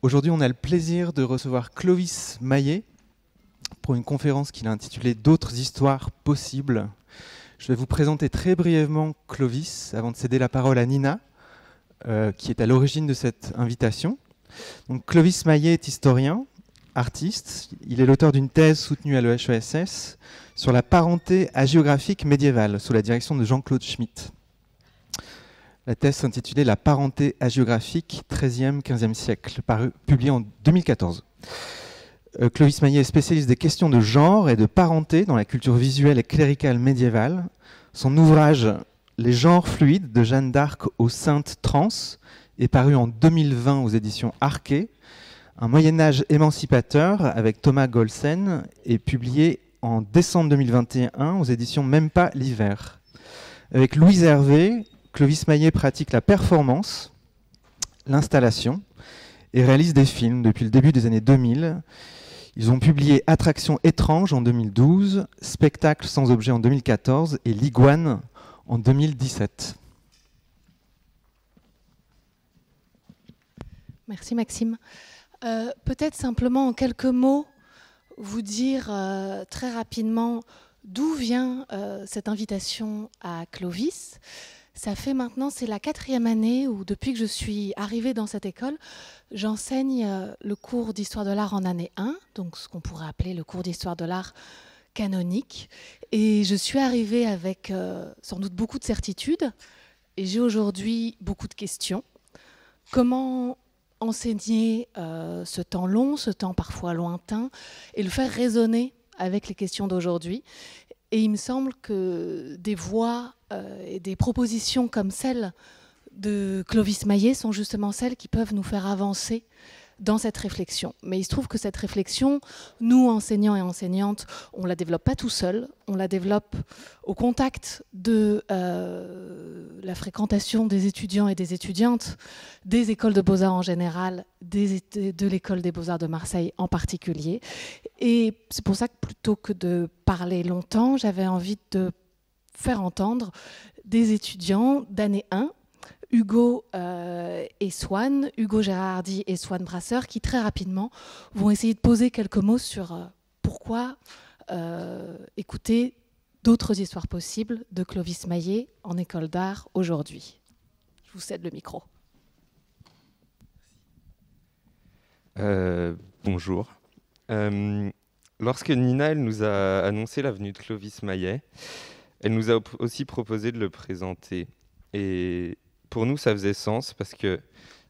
Aujourd'hui, on a le plaisir de recevoir Clovis Maillet pour une conférence qu'il a intitulée « D'autres histoires possibles ». Je vais vous présenter très brièvement Clovis avant de céder la parole à Nina, qui est à l'origine de cette invitation. Donc, Clovis Maillet est historien, artiste. Il est l'auteur d'une thèse soutenue à l'EHESS sur la parenté hagiographique médiévale sous la direction de Jean-Claude Schmitt. La thèse s'intitulait « La parenté hagiographique 13e-15e siècle », publiée en 2014. Clovis Maillet est spécialiste des questions de genre et de parenté dans la culture visuelle et cléricale médiévale. Son ouvrage « Les genres fluides de Jeanne d'Arc aux saintes trans » est paru en 2020 aux éditions Arquet. Un Moyen-Âge émancipateur avec Thomas Golsen est publié en décembre 2021 aux éditions Même pas l'hiver. Avec Louise Hervé, Clovis Maillet pratique la performance, l'installation et réalise des films depuis le début des années 2000. Ils ont publié Attraction étrange en 2012, Spectacle sans objet en 2014 et L'Iguane en 2017. Merci Maxime. Peut-être simplement en quelques mots vous dire très rapidement d'où vient cette invitation à Clovis. Ça fait maintenant, c'est la 4e année où depuis que je suis arrivée dans cette école, j'enseigne le cours d'histoire de l'art en année 1, donc ce qu'on pourrait appeler le cours d'histoire de l'art canonique. Et je suis arrivée avec sans doute beaucoup de certitudes et j'ai aujourd'hui beaucoup de questions. Comment enseigner ce temps long, ce temps parfois lointain, et le faire résonner avec les questions d'aujourd'hui. Et il me semble que des voix et des propositions comme celle de Clovis Maillet sont justement celles qui peuvent nous faire avancer dans cette réflexion. Mais il se trouve que cette réflexion, nous, enseignants et enseignantes, on ne la développe pas tout seul, on la développe au contact de la fréquentation des étudiants et des étudiantes, des écoles de beaux-arts en général, de l'école des beaux-arts de Marseille en particulier. Et c'est pour ça que plutôt que de parler longtemps, j'avais envie de faire entendre des étudiants d'année 1, Hugo et Swan, Hugo Gérardi et Swan Brasseur, qui très rapidement vont essayer de poser quelques mots sur pourquoi écouter d'autres histoires possibles de Clovis Maillet en école d'art aujourd'hui. Je vous cède le micro. Bonjour. Lorsque Nina elle nous a annoncé la venue de Clovis Maillet, elle nous a aussi proposé de le présenter. Et pour nous, ça faisait sens parce que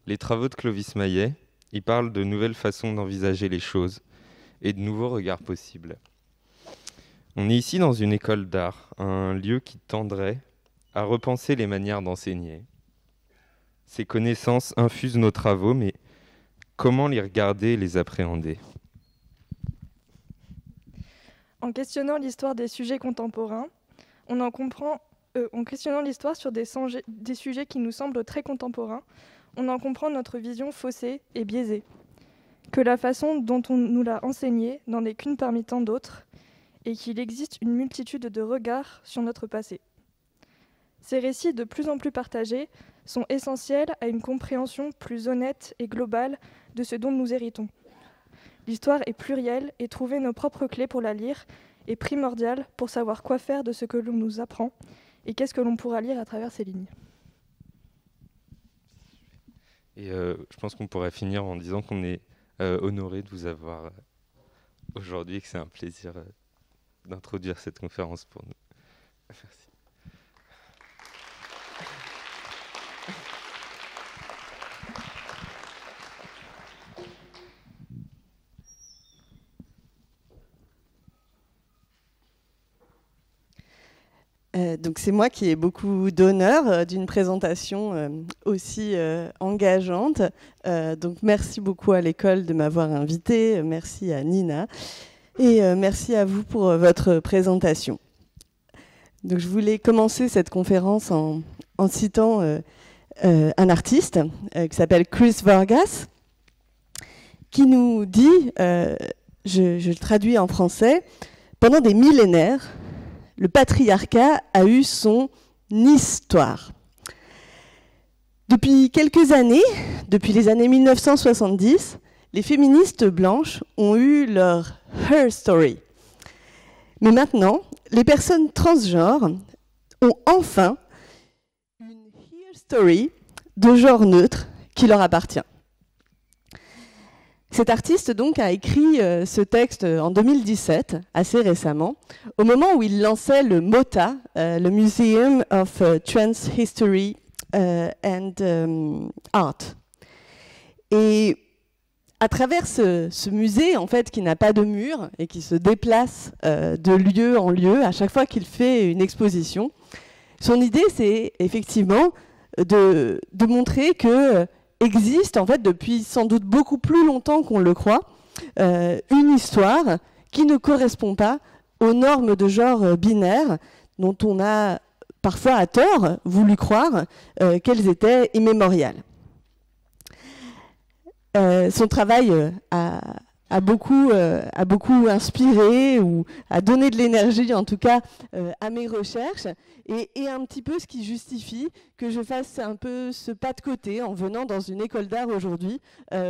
les travaux de Clovis Maillet, ils parlent de nouvelles façons d'envisager les choses et de nouveaux regards possibles. On est ici dans une école d'art, un lieu qui tendrait à repenser les manières d'enseigner. Ces connaissances infusent nos travaux, mais comment les regarder et les appréhender ? En questionnant l'histoire des sujets contemporains, en questionnant l'histoire sur des sujets qui nous semblent très contemporains, on en comprend notre vision faussée et biaisée. Que la façon dont on nous l'a enseignée n'en est qu'une parmi tant d'autres, et qu'il existe une multitude de regards sur notre passé. Ces récits de plus en plus partagés sont essentiels à une compréhension plus honnête et globale de ce dont nous héritons. L'histoire est plurielle et trouver nos propres clés pour la lire est primordial pour savoir quoi faire de ce que l'on nous apprend et qu'est-ce que l'on pourra lire à travers ces lignes. Et je pense qu'on pourrait finir en disant qu'on est honoré de vous avoir aujourd'hui et que c'est un plaisir d'introduire cette conférence pour nous. Merci. Donc c'est moi qui ai beaucoup d'honneur d'une présentation aussi engageante. Donc merci beaucoup à l'école de m'avoir invitée, merci à Nina et merci à vous pour votre présentation. Donc je voulais commencer cette conférence en citant un artiste qui s'appelle Chris Vargas, qui nous dit, je le traduis en français, pendant des millénaires, le patriarcat a eu son histoire. Depuis quelques années, depuis les années 1970, les féministes blanches ont eu leur Her Story. Mais maintenant, les personnes transgenres ont enfin une Here Story de genre neutre qui leur appartient. Cet artiste donc a écrit ce texte en 2017, assez récemment, au moment où il lançait le MOTA, le Museum of Trans History and Art. Et à travers ce musée, en fait, qui n'a pas de mur et qui se déplace de lieu en lieu à chaque fois qu'il fait une exposition, son idée, c'est effectivement de montrer que existe, en fait, depuis sans doute beaucoup plus longtemps qu'on le croit, une histoire qui ne correspond pas aux normes de genre binaire dont on a parfois à tort voulu croire qu'elles étaient immémoriales. Son travail a beaucoup inspiré ou a donné de l'énergie, en tout cas, à mes recherches et un petit peu ce qui justifie que je fasse un peu ce pas de côté en venant dans une école d'art aujourd'hui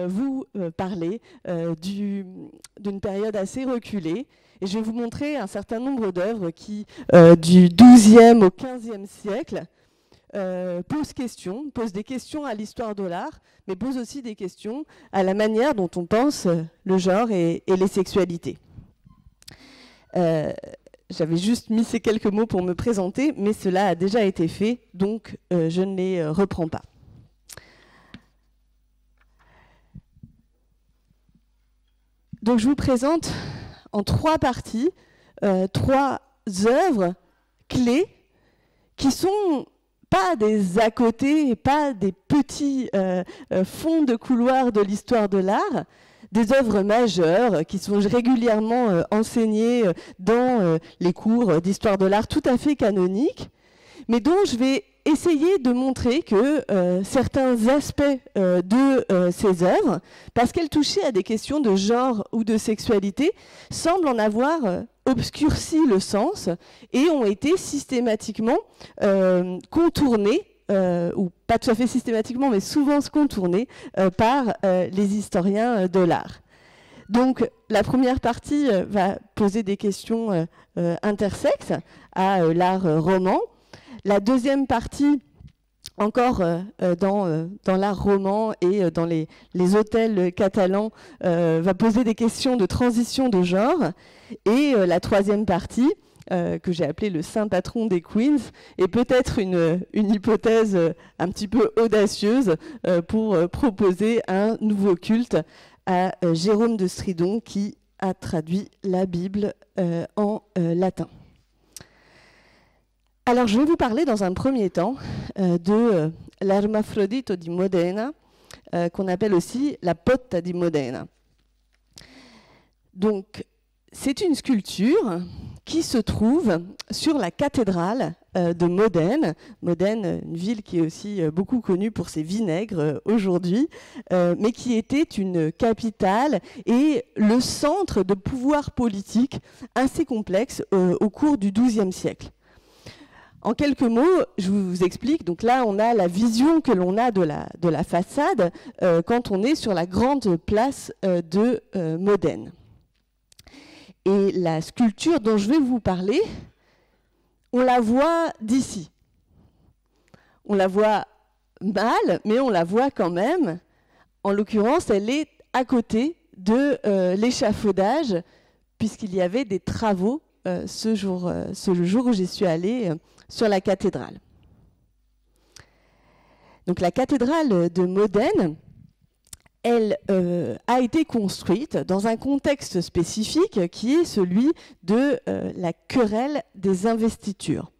vous parler d'une période assez reculée. Et je vais vous montrer un certain nombre d'œuvres qui, du XIIe au XVe siècle, posent des questions à l'histoire de l'art, mais posent aussi des questions à la manière dont on pense le genre et les sexualités. J'avais juste mis ces quelques mots pour me présenter, mais cela a déjà été fait, donc je ne les reprends pas. Donc je vous présente en 3 parties 3 œuvres clés qui sont pas des à côté, pas des petits fonds de couloir de l'histoire de l'art, des œuvres majeures qui sont régulièrement enseignées dans les cours d'histoire de l'art tout à fait canoniques, mais dont je vais essayer de montrer que certains aspects de ces œuvres, parce qu'elles touchaient à des questions de genre ou de sexualité, semblent en avoir obscurci le sens et ont été systématiquement contournés, ou pas tout à fait systématiquement, mais souvent contournés par les historiens de l'art. Donc la première partie va poser des questions intersexes à l'art roman. La deuxième partie, encore dans l'art roman et dans les hôtels catalans, va poser des questions de transition de genre. Et la troisième partie, que j'ai appelée le saint patron des queens, est peut-être une hypothèse un petit peu audacieuse pour proposer un nouveau culte à Jérôme de Stridon, qui a traduit la Bible en latin. Alors, je vais vous parler dans un premier temps de l'Ermafrodito di Modena, qu'on appelle aussi la Potta di Modena. Donc, c'est une sculpture qui se trouve sur la cathédrale de Modène. Modène, une ville qui est aussi beaucoup connue pour ses vinaigres aujourd'hui, mais qui était une capitale et le centre de pouvoir politique assez complexe au cours du XIIe siècle. En quelques mots, je vous explique. Donc là, on a la vision que l'on a de la façade quand on est sur la grande place de Modène. Et la sculpture dont je vais vous parler, on la voit d'ici. On la voit mal, mais on la voit quand même. En l'occurrence, elle est à côté de l'échafaudage, puisqu'il y avait des travaux ce jour où j'y suis allée sur la cathédrale. Donc la cathédrale de Modène, elle a été construite dans un contexte spécifique qui est celui de la querelle des investitures.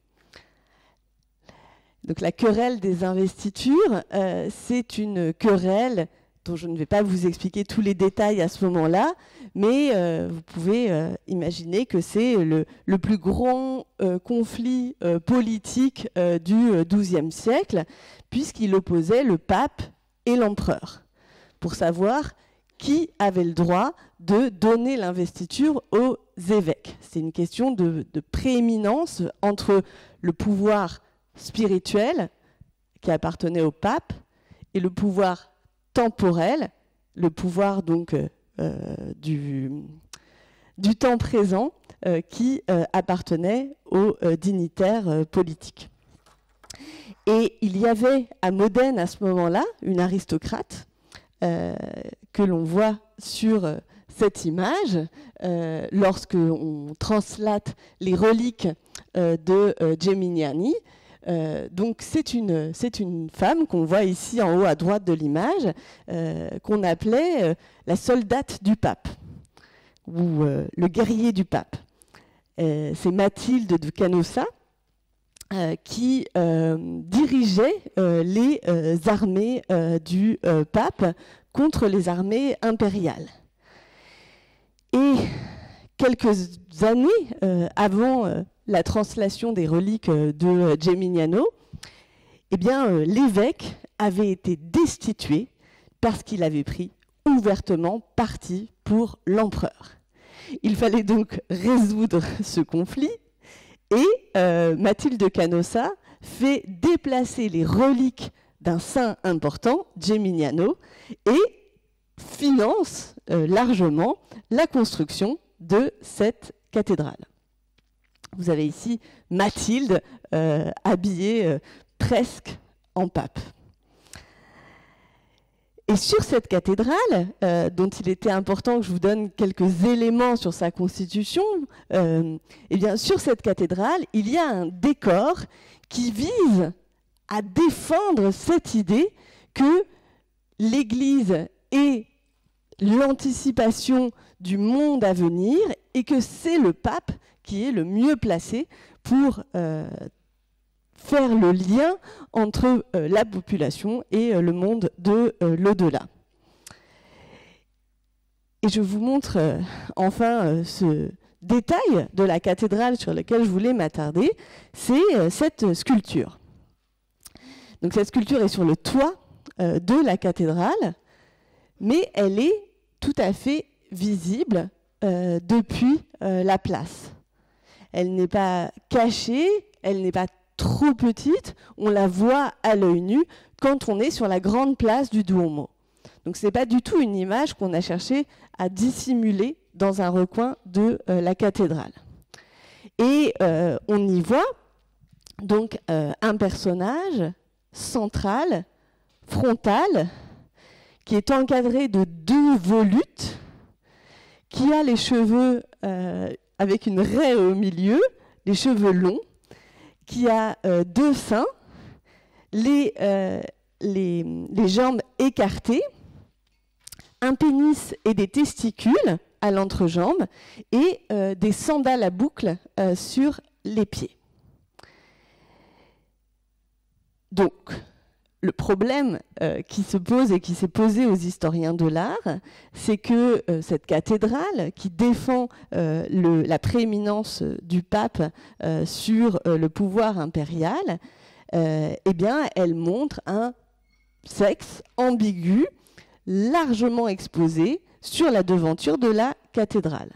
Donc la querelle des investitures, c'est une querelle dont je ne vais pas vous expliquer tous les détails à ce moment-là, mais vous pouvez imaginer que c'est le plus grand conflit politique du XIIe siècle, puisqu'il opposait le pape et l'empereur, pour savoir qui avait le droit de donner l'investiture aux évêques. C'est une question de prééminence entre le pouvoir spirituel qui appartenait au pape et le pouvoir temporel, le pouvoir donc du temps présent qui appartenait aux dignitaires politiques. Et il y avait à Modène à ce moment-là une aristocrate que l'on voit sur cette image lorsque on translate les reliques de Geminiani. Donc c'est une femme qu'on voit ici en haut à droite de l'image, qu'on appelait la soldate du pape, ou le guerrier du pape. C'est Mathilde de Canossa qui dirigeait les armées du pape contre les armées impériales. Et quelques années avant la translation des reliques de Geminiano, eh bien, l'évêque avait été destitué parce qu'il avait pris ouvertement parti pour l'empereur. Il fallait donc résoudre ce conflit et Mathilde de Canossa fait déplacer les reliques d'un saint important, Geminiano, et finance largement la construction de cette cathédrale. Vous avez ici Mathilde habillée presque en pape. Et sur cette cathédrale, dont il était important que je vous donne quelques éléments sur sa constitution, eh bien, sur cette cathédrale, il y a un décor qui vise à défendre cette idée que l'Église est l'anticipation du monde à venir et que c'est le pape qui est le mieux placé pour faire le lien entre la population et le monde de l'au-delà. Et je vous montre enfin ce détail de la cathédrale sur lequel je voulais m'attarder, c'est cette sculpture. Donc cette sculpture est sur le toit de la cathédrale, mais elle est tout à fait visible depuis la place. Elle n'est pas cachée, elle n'est pas trop petite, on la voit à l'œil nu quand on est sur la grande place du Duomo. Donc ce n'est pas du tout une image qu'on a cherché à dissimuler dans un recoin de la cathédrale. Et on y voit donc un personnage central, frontal, qui est encadré de 2 volutes, qui a les cheveux avec une raie au milieu, les cheveux longs, qui a 2 seins, les jambes écartées, un pénis et des testicules à l'entrejambe et des sandales à boucles sur les pieds. Donc, le problème qui se pose et qui s'est posé aux historiens de l'art, c'est que cette cathédrale qui défend la prééminence du pape sur le pouvoir impérial, eh bien, elle montre un sexe ambigu, largement exposé sur la devanture de la cathédrale.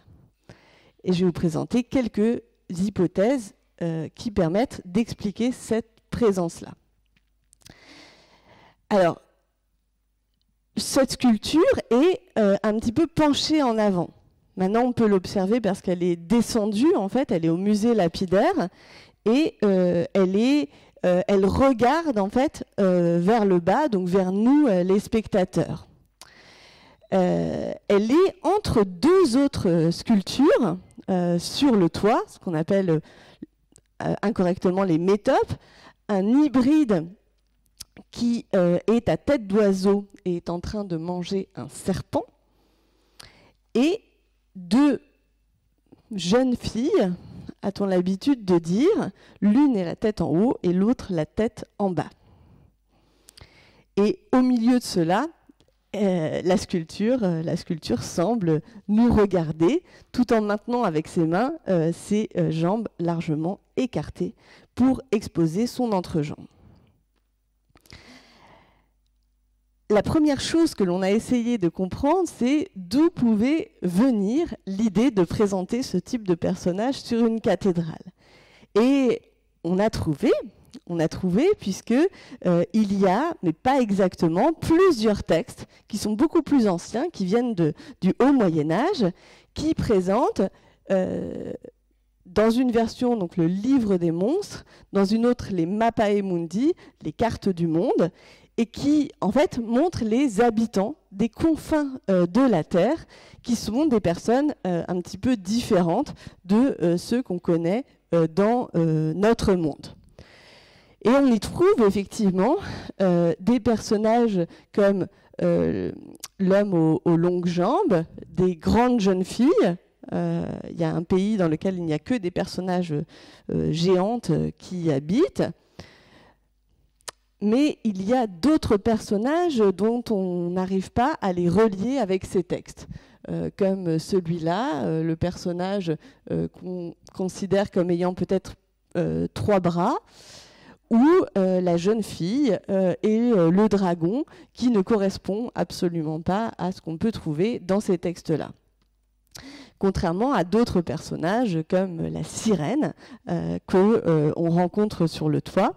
Et je vais vous présenter quelques hypothèses qui permettent d'expliquer cette présence-là. Alors, cette sculpture est un petit peu penchée en avant. Maintenant, on peut l'observer parce qu'elle est descendue, en fait, elle est au musée lapidaire, et elle regarde, en fait, vers le bas, donc vers nous, les spectateurs. Elle est entre 2 autres sculptures sur le toit, ce qu'on appelle incorrectement les métopes, un hybride qui est à tête d'oiseau et est en train de manger un serpent, et 2 jeunes filles, a-t-on l'habitude de dire, l'une est la tête en haut et l'autre la tête en bas. Et au milieu de cela, la sculpture semble nous regarder, tout en maintenant avec ses mains ses jambes largement écartées pour exposer son entrejambe. La première chose que l'on a essayé de comprendre, c'est d'où pouvait venir l'idée de présenter ce type de personnage sur une cathédrale. Et on a trouvé on a trouvé, puisque il y a, mais pas exactement, plusieurs textes qui sont beaucoup plus anciens, qui viennent du Haut Moyen-Âge, qui présentent dans une version donc le livre des monstres, dans une autre les Mappae Mundi, les cartes du monde, et qui en fait montrent les habitants des confins de la Terre, qui sont des personnes un petit peu différentes de ceux qu'on connaît dans notre monde. Et on y trouve effectivement des personnages comme l'homme aux longues jambes, des grandes jeunes filles. Il y a un pays dans lequel il n'y a que des personnages géantes qui y habitent. Mais il y a d'autres personnages dont on n'arrive pas à les relier avec ces textes. Comme celui-là, le personnage qu'on considère comme ayant peut-être 3 bras, ou la jeune fille et le dragon, qui ne correspond absolument pas à ce qu'on peut trouver dans ces textes-là. Contrairement à d'autres personnages comme la sirène qu'on rencontre sur le toit,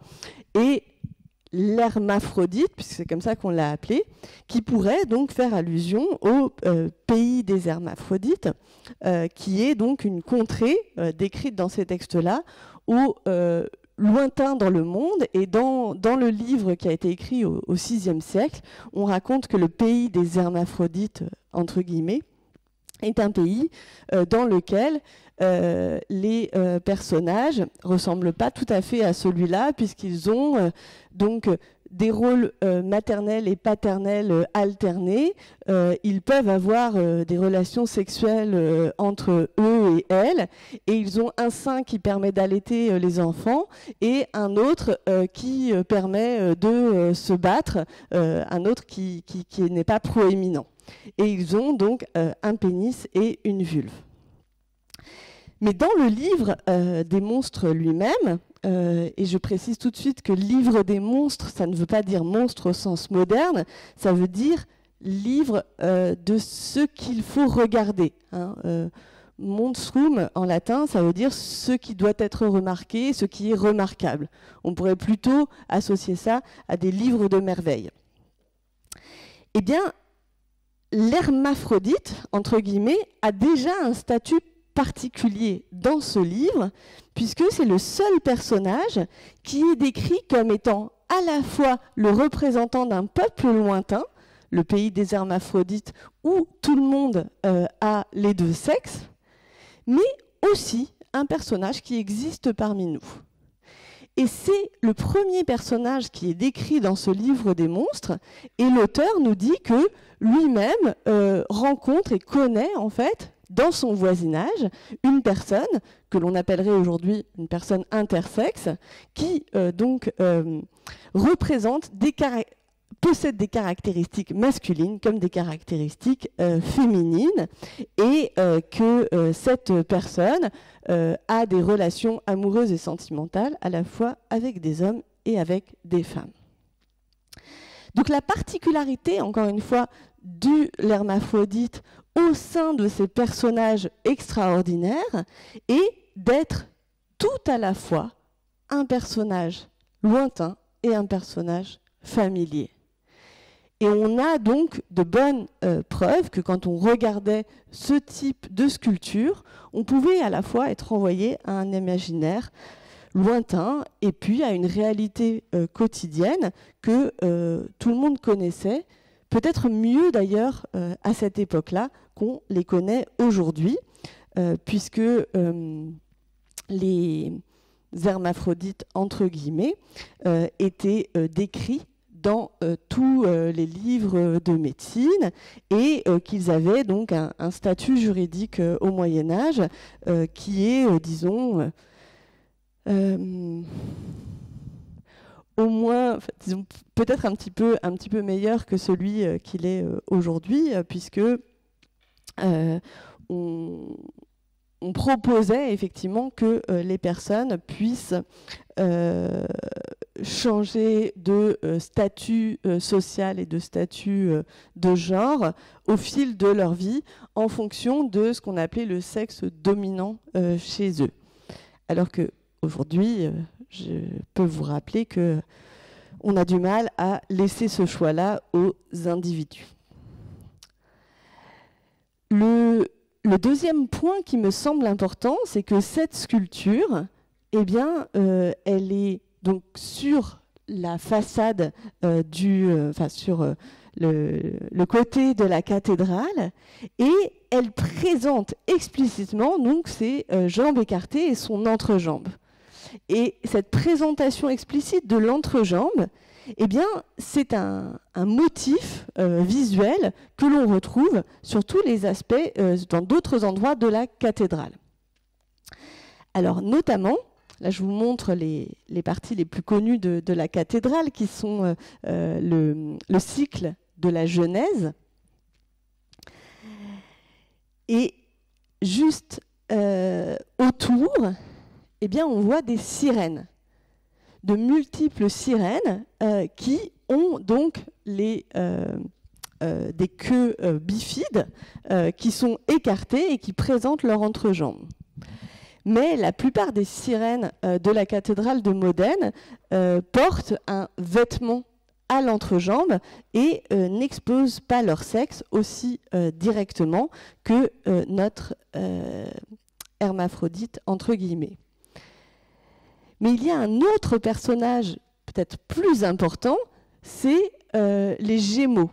et l'hermaphrodite, puisque c'est comme ça qu'on l'a appelé, qui pourrait donc faire allusion au pays des hermaphrodites, qui est donc une contrée décrite dans ces textes-là, où lointain dans le monde, et dans le livre qui a été écrit au VIe siècle, on raconte que le pays des hermaphrodites, entre guillemets, est un pays dans lequel les personnages ressemblent pas tout à fait à celui-là, puisqu'ils ont donc des rôles maternels et paternels alternés. Ils peuvent avoir des relations sexuelles entre eux et elles, et ils ont un sein qui permet d'allaiter les enfants et un autre qui permet de se battre, un autre qui n'est pas proéminent. Et ils ont donc un pénis et une vulve. Mais dans le livre des monstres lui-même, et je précise tout de suite que livre des monstres, ça ne veut pas dire monstre au sens moderne, ça veut dire livre de ce qu'il faut regarder. Monstrum, en latin, ça veut dire ce qui doit être remarqué, ce qui est remarquable. On pourrait plutôt associer ça à des livres de merveilles. Eh bien, l'hermaphrodite, entre guillemets, a déjà un statut particulier dans ce livre, puisque c'est le seul personnage qui est décrit comme étant à la fois le représentant d'un peuple lointain, le pays des hermaphrodites, où tout le monde a les 2 sexes, mais aussi un personnage qui existe parmi nous. Et c'est le premier personnage qui est décrit dans ce livre des monstres, et l'auteur nous dit que lui-même rencontre et connaît en fait dans son voisinage une personne que l'on appellerait aujourd'hui une personne intersexe, qui donc représente possède des caractéristiques masculines comme des caractéristiques féminines, et que cette personne a des relations amoureuses et sentimentales à la fois avec des hommes et avec des femmes. Donc la particularité, encore une fois, de l'hermaphrodite au sein de ces personnages extraordinaires est d'être tout à la fois un personnage lointain et un personnage familier. Et on a donc de bonnes preuves que quand on regardait ce type de sculpture, on pouvait à la fois être envoyé à un imaginaire lointain et puis à une réalité quotidienne que tout le monde connaissait, peut-être mieux d'ailleurs à cette époque-là qu'on les connaît aujourd'hui, puisque les hermaphrodites, entre guillemets, étaient décrits dans tous les livres de médecine, et qu'ils avaient donc un statut juridique au Moyen-Âge qui est, disons, au moins, disons, peut-être un petit peu meilleur que celui qu'il est aujourd'hui, puisque on proposait effectivement que les personnes puissent changer de statut social et de statut de genre au fil de leur vie en fonction de ce qu'on appelait le sexe dominant chez eux. Alors qu'aujourd'hui, je peux vous rappeler qu'on a du mal à laisser ce choix-là aux individus. Le deuxième point qui me semble important, c'est que cette sculpture, eh bien, elle est donc sur la façade sur le côté de la cathédrale, et elle présente explicitement donc ses jambes écartées et son entrejambe. Et cette présentation explicite de l'entrejambe, eh bien, c'est un motif visuel que l'on retrouve sur tous les aspects dans d'autres endroits de la cathédrale. Alors, notamment, là, je vous montre les parties les plus connues de la cathédrale, qui sont le cycle de la Genèse. Et juste autour, eh bien, on voit des sirènes, de multiples sirènes qui ont donc des queues bifides qui sont écartées et qui présentent leur entrejambe. Mais la plupart des sirènes de la cathédrale de Modène portent un vêtement à l'entrejambe et n'exposent pas leur sexe aussi directement que notre hermaphrodite, entre guillemets. Mais il y a un autre personnage peut-être plus important, c'est les Gémeaux.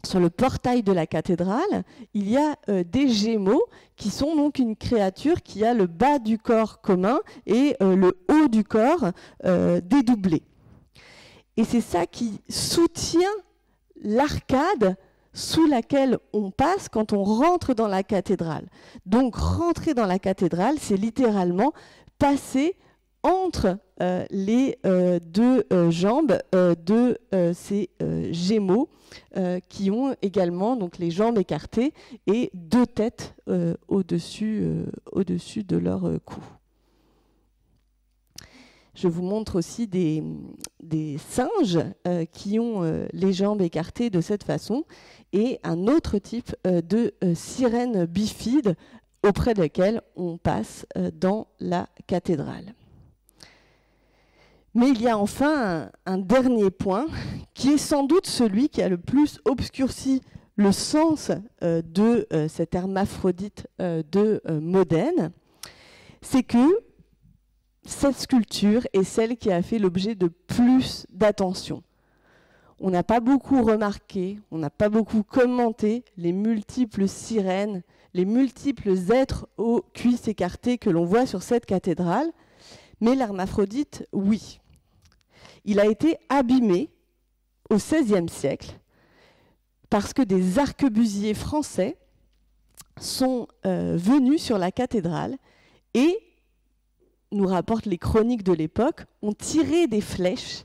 Sur le portail de la cathédrale, il y a des Gémeaux qui sont donc une créature qui a le bas du corps commun et le haut du corps dédoublé. Et c'est ça qui soutient l'arcade sous laquelle on passe quand on rentre dans la cathédrale. Donc rentrer dans la cathédrale, c'est littéralement passer entre les deux jambes de ces Gémeaux qui ont également donc, les jambes écartées et deux têtes au-dessus de leur cou. Je vous montre aussi des singes qui ont les jambes écartées de cette façon et un autre type de sirène bifide auprès de laquelle on passe dans la cathédrale. Mais il y a enfin un dernier point qui est sans doute celui qui a le plus obscurci le sens de cet hermaphrodite de Modène, c'est que cette sculpture est celle qui a fait l'objet de plus d'attention. On n'a pas beaucoup remarqué, on n'a pas beaucoup commenté les multiples sirènes, les multiples êtres aux cuisses écartées que l'on voit sur cette cathédrale, mais l'hermaphrodite, oui. Il a été abîmé au XVIe siècle parce que des arquebusiers français sont venus sur la cathédrale et, nous rapportent les chroniques de l'époque, ont tiré des flèches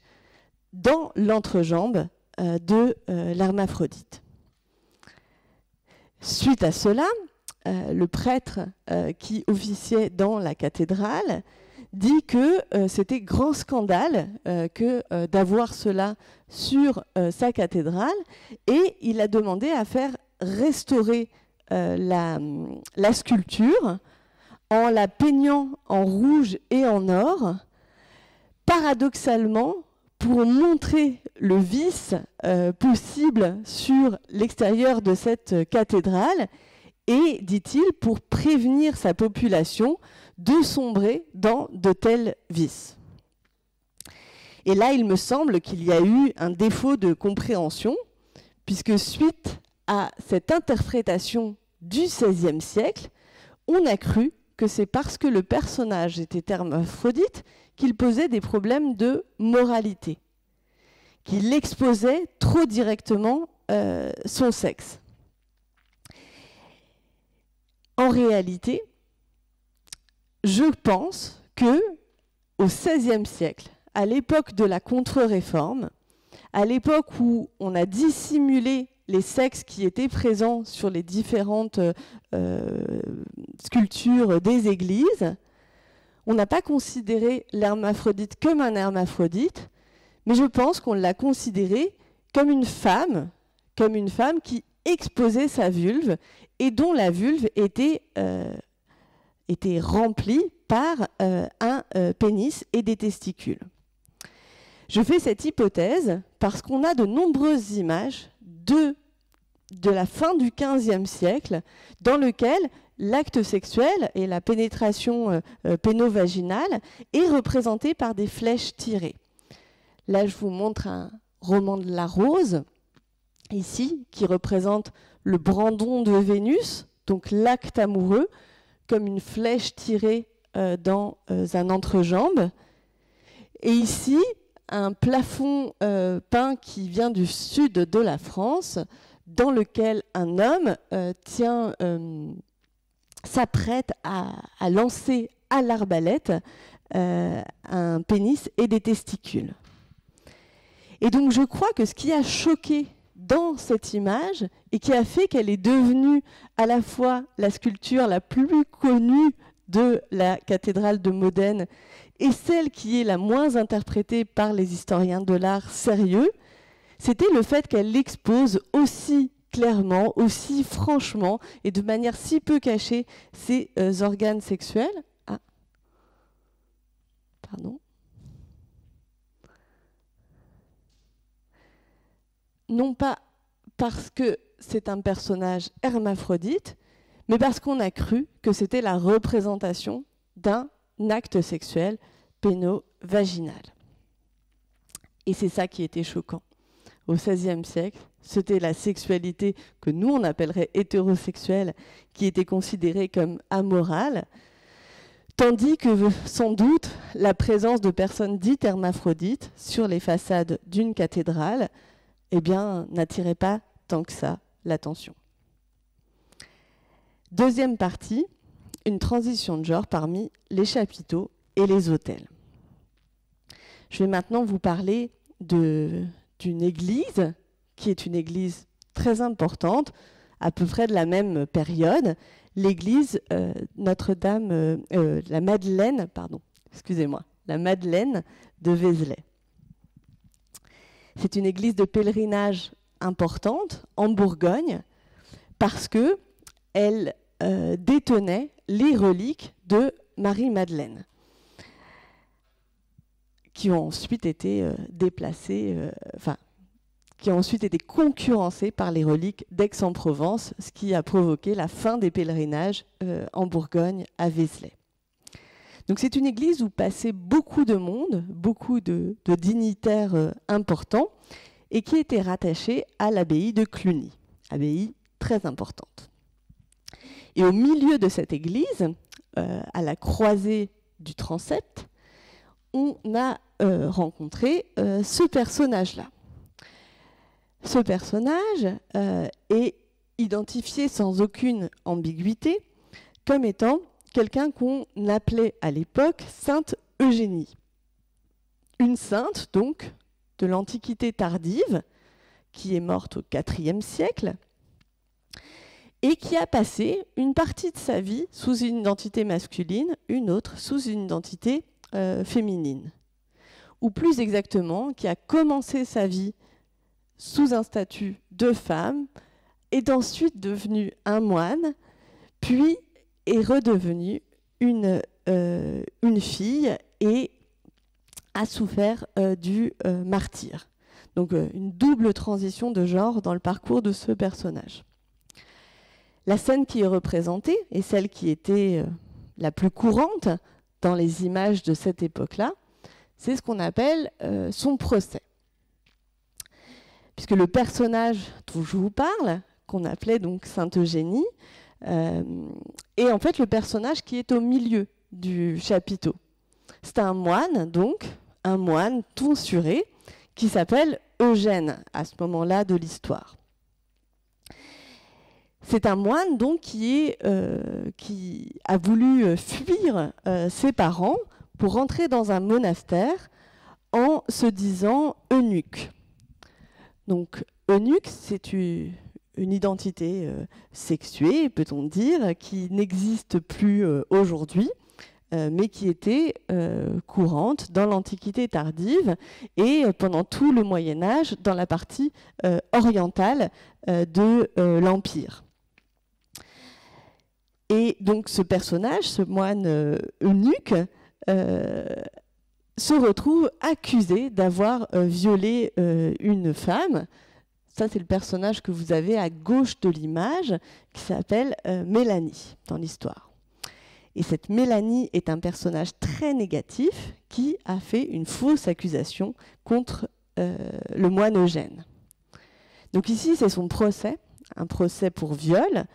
dans l'entrejambe de l'hermaphrodite. Suite à cela, le prêtre qui officiait dans la cathédrale dit que c'était grand scandale que d'avoir cela sur sa cathédrale et il a demandé à faire restaurer la sculpture en la peignant en rouge et en or, paradoxalement pour montrer le vice possible sur l'extérieur de cette cathédrale et, dit-il, pour prévenir sa population de sombrer dans de tels vices. Et là, il me semble qu'il y a eu un défaut de compréhension, puisque suite à cette interprétation du XVIe siècle, on a cru que c'est parce que le personnage était hermaphrodite qu'il posait des problèmes de moralité, qu'il exposait trop directement son sexe. En réalité, je pense que au XVIe siècle, à l'époque de la Contre-Réforme, à l'époque où on a dissimulé les sexes qui étaient présents sur les différentes sculptures des églises, on n'a pas considéré l'hermaphrodite comme un hermaphrodite, mais je pense qu'on l'a considéré comme une femme qui exposait sa vulve et dont la vulve était était remplie par un pénis et des testicules. Je fais cette hypothèse parce qu'on a de nombreuses images de la fin du XVe siècle dans lequel l'acte sexuel et la pénétration pénovaginale est représenté par des flèches tirées. Là, je vous montre un roman de La Rose, ici, qui représente le brandon de Vénus, donc l'acte amoureux, comme une flèche tirée dans un entrejambe. Et ici, un plafond peint qui vient du sud de la France, dans lequel un homme s'apprête à lancer à l'arbalète un pénis et des testicules. Et donc je crois que ce qui a choqué dans cette image et qui a fait qu'elle est devenue à la fois la sculpture la plus connue de la cathédrale de Modène et celle qui est la moins interprétée par les historiens de l'art sérieux, c'était le fait qu'elle expose aussi clairement, aussi franchement et de manière si peu cachée ses organes sexuels. Ah. Pardon. Non pas parce que c'est un personnage hermaphrodite, mais parce qu'on a cru que c'était la représentation d'un acte sexuel pénovaginal. Et c'est ça qui était choquant. Au XVIe siècle, c'était la sexualité que nous, on appellerait hétérosexuelle, qui était considérée comme amorale, tandis que, sans doute, la présence de personnes dites hermaphrodites sur les façades d'une cathédrale n'attirait pas tant que ça l'attention. Deuxième partie, une transition de genre parmi les chapiteaux et les autels. Je vais maintenant vous parler d'une église, qui est une église très importante, à peu près de la même période, l'église Notre-Dame, la Madeleine de Vézelay. C'est une église de pèlerinage importante en Bourgogne parce qu'elle détenait les reliques de Marie-Madeleine qui ont ensuite été qui ont ensuite été concurrencées par les reliques d'Aix-en-Provence, ce qui a provoqué la fin des pèlerinages en Bourgogne à Vézelay. Donc c'est une église où passait beaucoup de monde, beaucoup de dignitaires importants, et qui était rattachée à l'abbaye de Cluny, abbaye très importante. Et au milieu de cette église, à la croisée du transept, on a rencontré ce personnage-là. Ce personnage est identifié sans aucune ambiguïté comme étant quelqu'un qu'on appelait à l'époque Sainte Eugénie. Une sainte, donc, de l'Antiquité tardive, qui est morte au IVe siècle, et qui a passé une partie de sa vie sous une identité masculine, une autre sous une identité féminine. Ou plus exactement, qui a commencé sa vie sous un statut de femme, est ensuite devenu un moine, puis est redevenue une fille et a souffert du martyre. Donc une double transition de genre dans le parcours de ce personnage. La scène qui est représentée est celle qui était la plus courante dans les images de cette époque-là, c'est ce qu'on appelle son procès. Puisque le personnage dont je vous parle, qu'on appelait donc Sainte Eugénie, est en fait le personnage qui est au milieu du chapiteau. C'est un moine, donc, un moine tonsuré, qui s'appelle Eugène, à ce moment-là de l'histoire. C'est un moine, donc, qui a voulu fuir ses parents pour rentrer dans un monastère en se disant eunuque. Donc, eunuque, c'est une identité sexuée, peut-on dire, qui n'existe plus aujourd'hui, mais qui était courante dans l'Antiquité tardive et pendant tout le Moyen-Âge dans la partie orientale de l'Empire. Et donc ce personnage, ce moine eunuque, se retrouve accusé d'avoir violé une femme. Ça, c'est le personnage que vous avez à gauche de l'image, qui s'appelle Mélanie dans l'histoire. Et cette Mélanie est un personnage très négatif qui a fait une fausse accusation contre le moine Eugène. Donc ici, c'est son procès, un procès pour viol.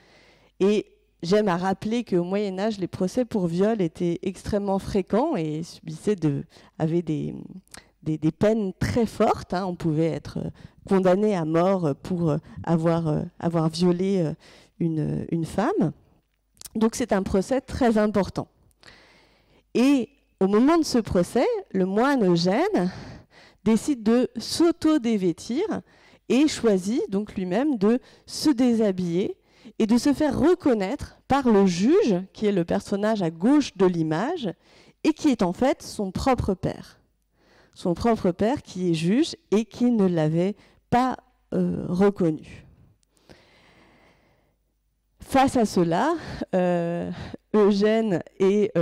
Et j'aime à rappeler qu'au Moyen-Âge, les procès pour viol étaient extrêmement fréquents et avaient des peines très fortes. On pouvait être condamné à mort pour avoir violé une femme. Donc c'est un procès très important. Et au moment de ce procès, le moine Eugène décide de s'auto-dévêtir et choisit donc lui-même de se déshabiller et de se faire reconnaître par le juge, qui est le personnage à gauche de l'image, et qui est en fait son propre père. Son propre père qui est juge et qui ne l'avait pas reconnu. Face à cela, Eugène est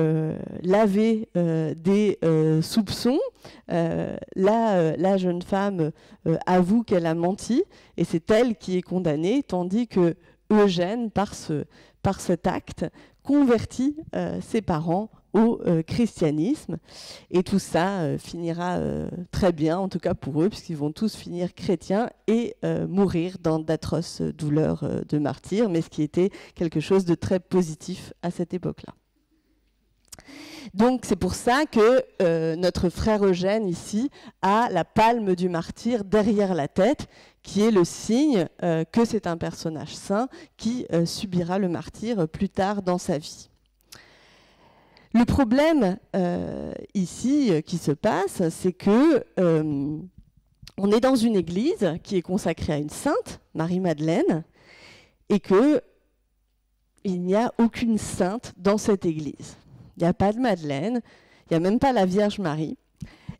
lavé des soupçons. La jeune femme avoue qu'elle a menti et c'est elle qui est condamnée, tandis que Eugène, par cet acte, convertit ses parents au christianisme. Et tout ça finira très bien, en tout cas pour eux, puisqu'ils vont tous finir chrétiens et mourir dans d'atroces douleurs de martyrs, mais ce qui était quelque chose de très positif à cette époque-là. Donc c'est pour ça que notre frère Eugène ici a la palme du martyr derrière la tête, qui est le signe que c'est un personnage saint qui subira le martyre plus tard dans sa vie. Le problème ici qui se passe, c'est que on est dans une église qui est consacrée à une sainte, Marie-Madeleine, et que il n'y a aucune sainte dans cette église. Il n'y a pas de Madeleine, il n'y a même pas la Vierge Marie.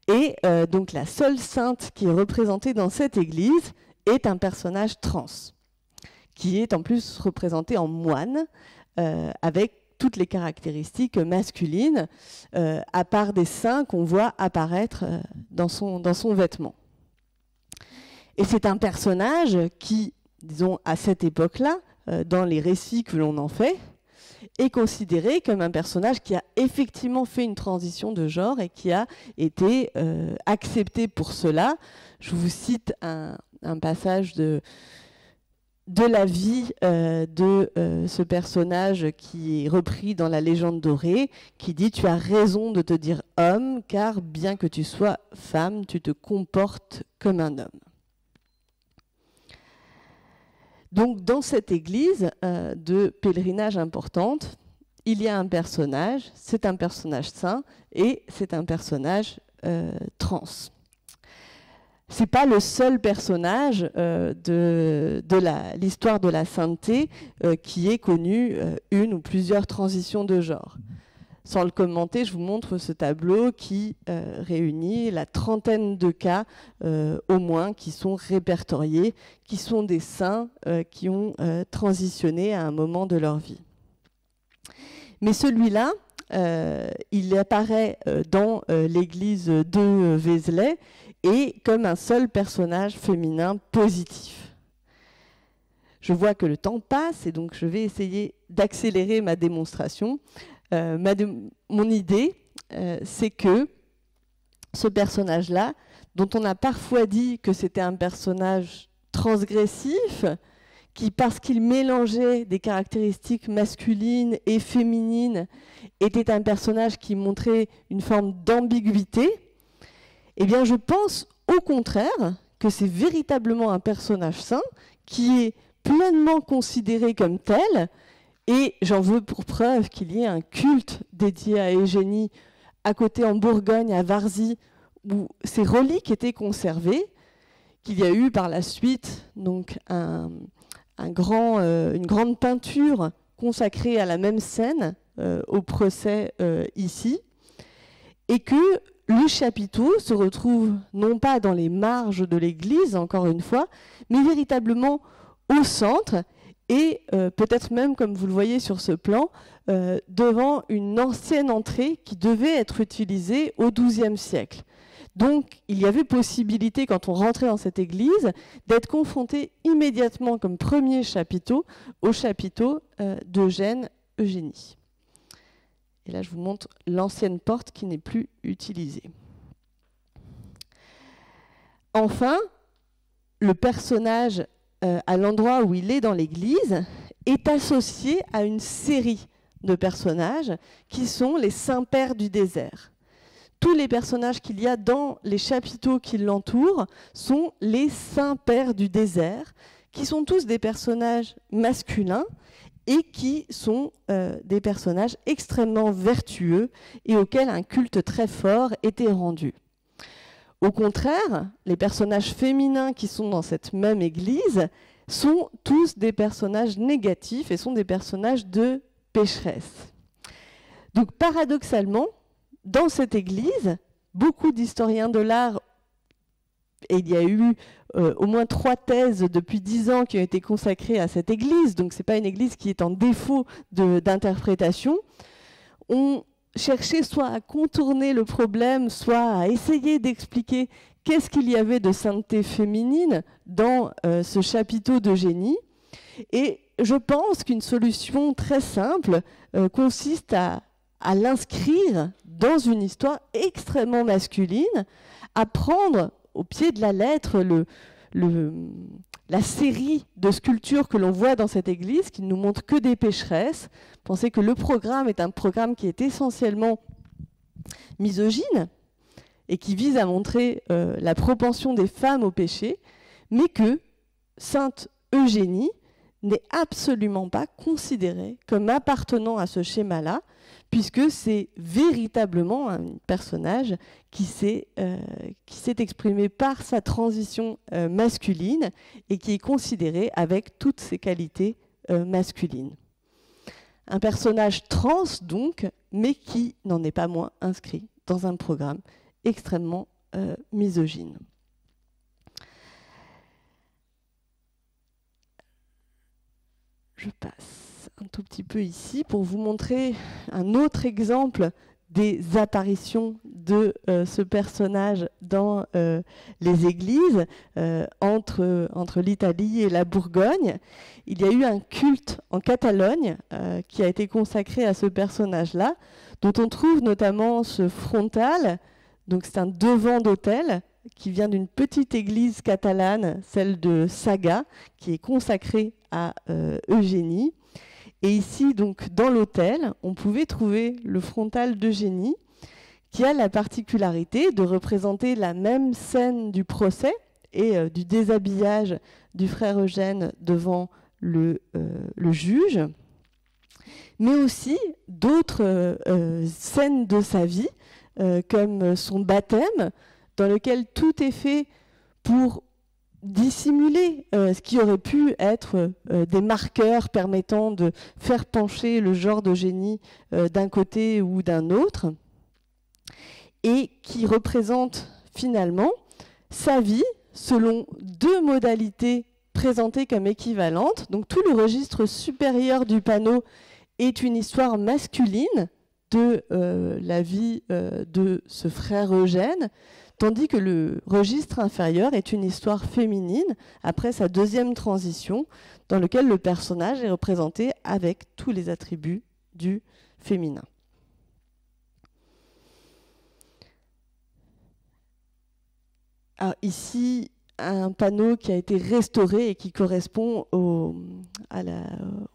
Et donc la seule sainte qui est représentée dans cette église est un personnage trans, qui est en plus représenté en moine, avec toutes les caractéristiques masculines, à part des seins qu'on voit apparaître dans son vêtement. Et c'est un personnage qui, disons, à cette époque-là, dans les récits que l'on en fait, est considéré comme un personnage qui a effectivement fait une transition de genre et qui a été accepté pour cela. Je vous cite un passage de la vie de ce personnage qui est repris dans la légende dorée, qui dit « Tu as raison de te dire homme, car bien que tu sois femme, tu te comportes comme un homme. » Donc dans cette église de pèlerinage importante, il y a un personnage, c'est un personnage saint et c'est un personnage trans. C'est pas le seul personnage de l'histoire de la sainteté qui ait connu une ou plusieurs transitions de genre. Sans le commenter, je vous montre ce tableau qui réunit la trentaine de cas au moins qui sont répertoriés, qui sont des saints qui ont transitionné à un moment de leur vie. Mais celui-là, il apparaît dans l'église de Vézelay et comme un seul personnage féminin positif. Je vois que le temps passe et donc je vais essayer d'accélérer ma démonstration. Mon idée, c'est que ce personnage-là, dont on a parfois dit que c'était un personnage transgressif, qui, parce qu'il mélangeait des caractéristiques masculines et féminines, était un personnage qui montrait une forme d'ambiguïté, eh bien, je pense au contraire que c'est véritablement un personnage saint qui est pleinement considéré comme tel. Et j'en veux pour preuve qu'il y ait un culte dédié à Eugénie à côté en Bourgogne, à Varzy, où ces reliques étaient conservées, qu'il y a eu par la suite donc une grande peinture consacrée à la même scène au procès ici, et que le chapiteau se retrouve non pas dans les marges de l'église, encore une fois, mais véritablement au centre, et peut-être même, comme vous le voyez sur ce plan, devant une ancienne entrée qui devait être utilisée au XIIe siècle. Donc, il y avait possibilité, quand on rentrait dans cette église, d'être confronté immédiatement comme premier chapiteau au chapiteau d'Eugène Eugénie. Et là, je vous montre l'ancienne porte qui n'est plus utilisée. Enfin, le personnage, à l'endroit où il est dans l'église, est associé à une série de personnages qui sont les saints-pères du désert. Tous les personnages qu'il y a dans les chapiteaux qui l'entourent sont les saints-pères du désert, qui sont tous des personnages masculins et qui sont des personnages extrêmement vertueux et auxquels un culte très fort était rendu. Au contraire, les personnages féminins qui sont dans cette même église sont tous des personnages négatifs et sont des personnages de pécheresses. Donc paradoxalement, dans cette église, beaucoup d'historiens de l'art, et il y a eu au moins 3 thèses depuis 10 ans qui ont été consacrées à cette église, donc ce n'est pas une église qui est en défaut d'interprétation, ont cherché soit à contourner le problème, soit à essayer d'expliquer qu'est-ce qu'il y avait de sainteté féminine dans ce chapiteau d'Eugénie. Et je pense qu'une solution très simple consiste à l'inscrire dans une histoire extrêmement masculine, à prendre au pied de la lettre la série de sculptures que l'on voit dans cette église, qui ne nous montre que des pécheresses. Pensez que le programme est un programme qui est essentiellement misogyne et qui vise à montrer la propension des femmes au péché, mais que Sainte Eugénie n'est absolument pas considérée comme appartenant à ce schéma-là, puisque c'est véritablement un personnage qui s'est exprimé par sa transition masculine et qui est considéré avec toutes ses qualités masculines. Un personnage trans, donc, mais qui n'en est pas moins inscrit dans un programme extrêmement misogyne. Je passe un tout petit peu ici pour vous montrer un autre exemple des apparitions de ce personnage dans les églises entre l'Italie et la Bourgogne. Il y a eu un culte en Catalogne qui a été consacré à ce personnage-là, dont on trouve notamment ce frontal. Donc c'est un devant d'autel qui vient d'une petite église catalane, celle de Saga, qui est consacrée à Eugénie. Et ici, donc, dans l'autel, on pouvait trouver le frontal d'Eugénie, qui a la particularité de représenter la même scène du procès et du déshabillage du frère Eugène devant le juge, mais aussi d'autres scènes de sa vie, comme son baptême, dans lequel tout est fait pour dissimuler ce qui aurait pu être des marqueurs permettant de faire pencher le genre d'Eugénie d'un côté ou d'un autre, et qui représente finalement sa vie selon 2 modalités présentées comme équivalentes. Donc tout le registre supérieur du panneau est une histoire masculine de la vie de ce frère Eugène, tandis que le registre inférieur est une histoire féminine, après sa 2e transition, dans lequel le personnage est représenté avec tous les attributs du féminin. Alors ici, un panneau qui a été restauré et qui correspond aux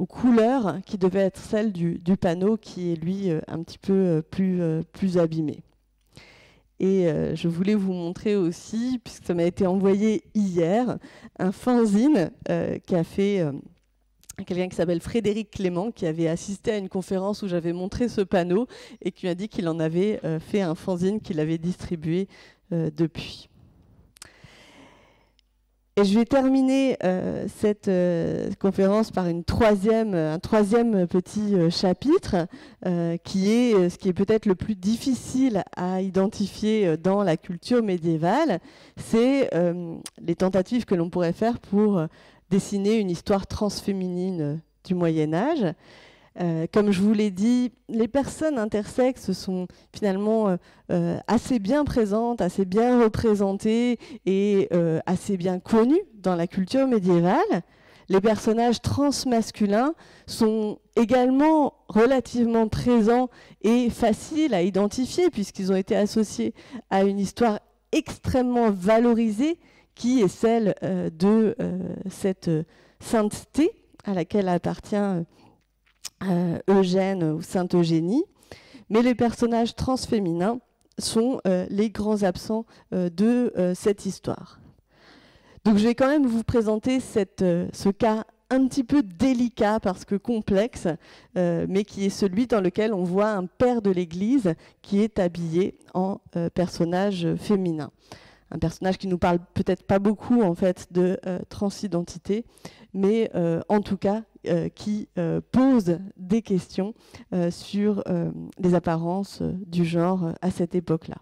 couleurs qui devaient être celles du panneau, qui est lui un petit peu plus abîmé. Et je voulais vous montrer aussi, puisque ça m'a été envoyé hier, un fanzine qu'a fait quelqu'un qui s'appelle Frédéric Clément, qui avait assisté à une conférence où j'avais montré ce panneau et qui m'a dit qu'il en avait fait un fanzine qu'il avait distribué depuis. Et je vais terminer cette conférence par un troisième petit chapitre qui est ce qui est peut-être le plus difficile à identifier dans la culture médiévale, c'est les tentatives que l'on pourrait faire pour dessiner une histoire transféminine du Moyen-Âge. Comme je vous l'ai dit, les personnes intersexes sont finalement assez bien présentes, assez bien représentées et assez bien connues dans la culture médiévale. Les personnages transmasculins sont également relativement présents et faciles à identifier puisqu'ils ont été associés à une histoire extrêmement valorisée qui est celle de cette sainteté à laquelle appartient Eugène ou Sainte Eugénie, mais les personnages transféminins sont les grands absents de cette histoire. Donc je vais quand même vous présenter ce cas un petit peu délicat parce que complexe, mais qui est celui dans lequel on voit un père de l'Église qui est habillé en personnage féminin. Un personnage qui nous parle peut-être pas beaucoup en fait de transidentité, mais en tout cas qui pose des questions sur les apparences du genre à cette époque-là.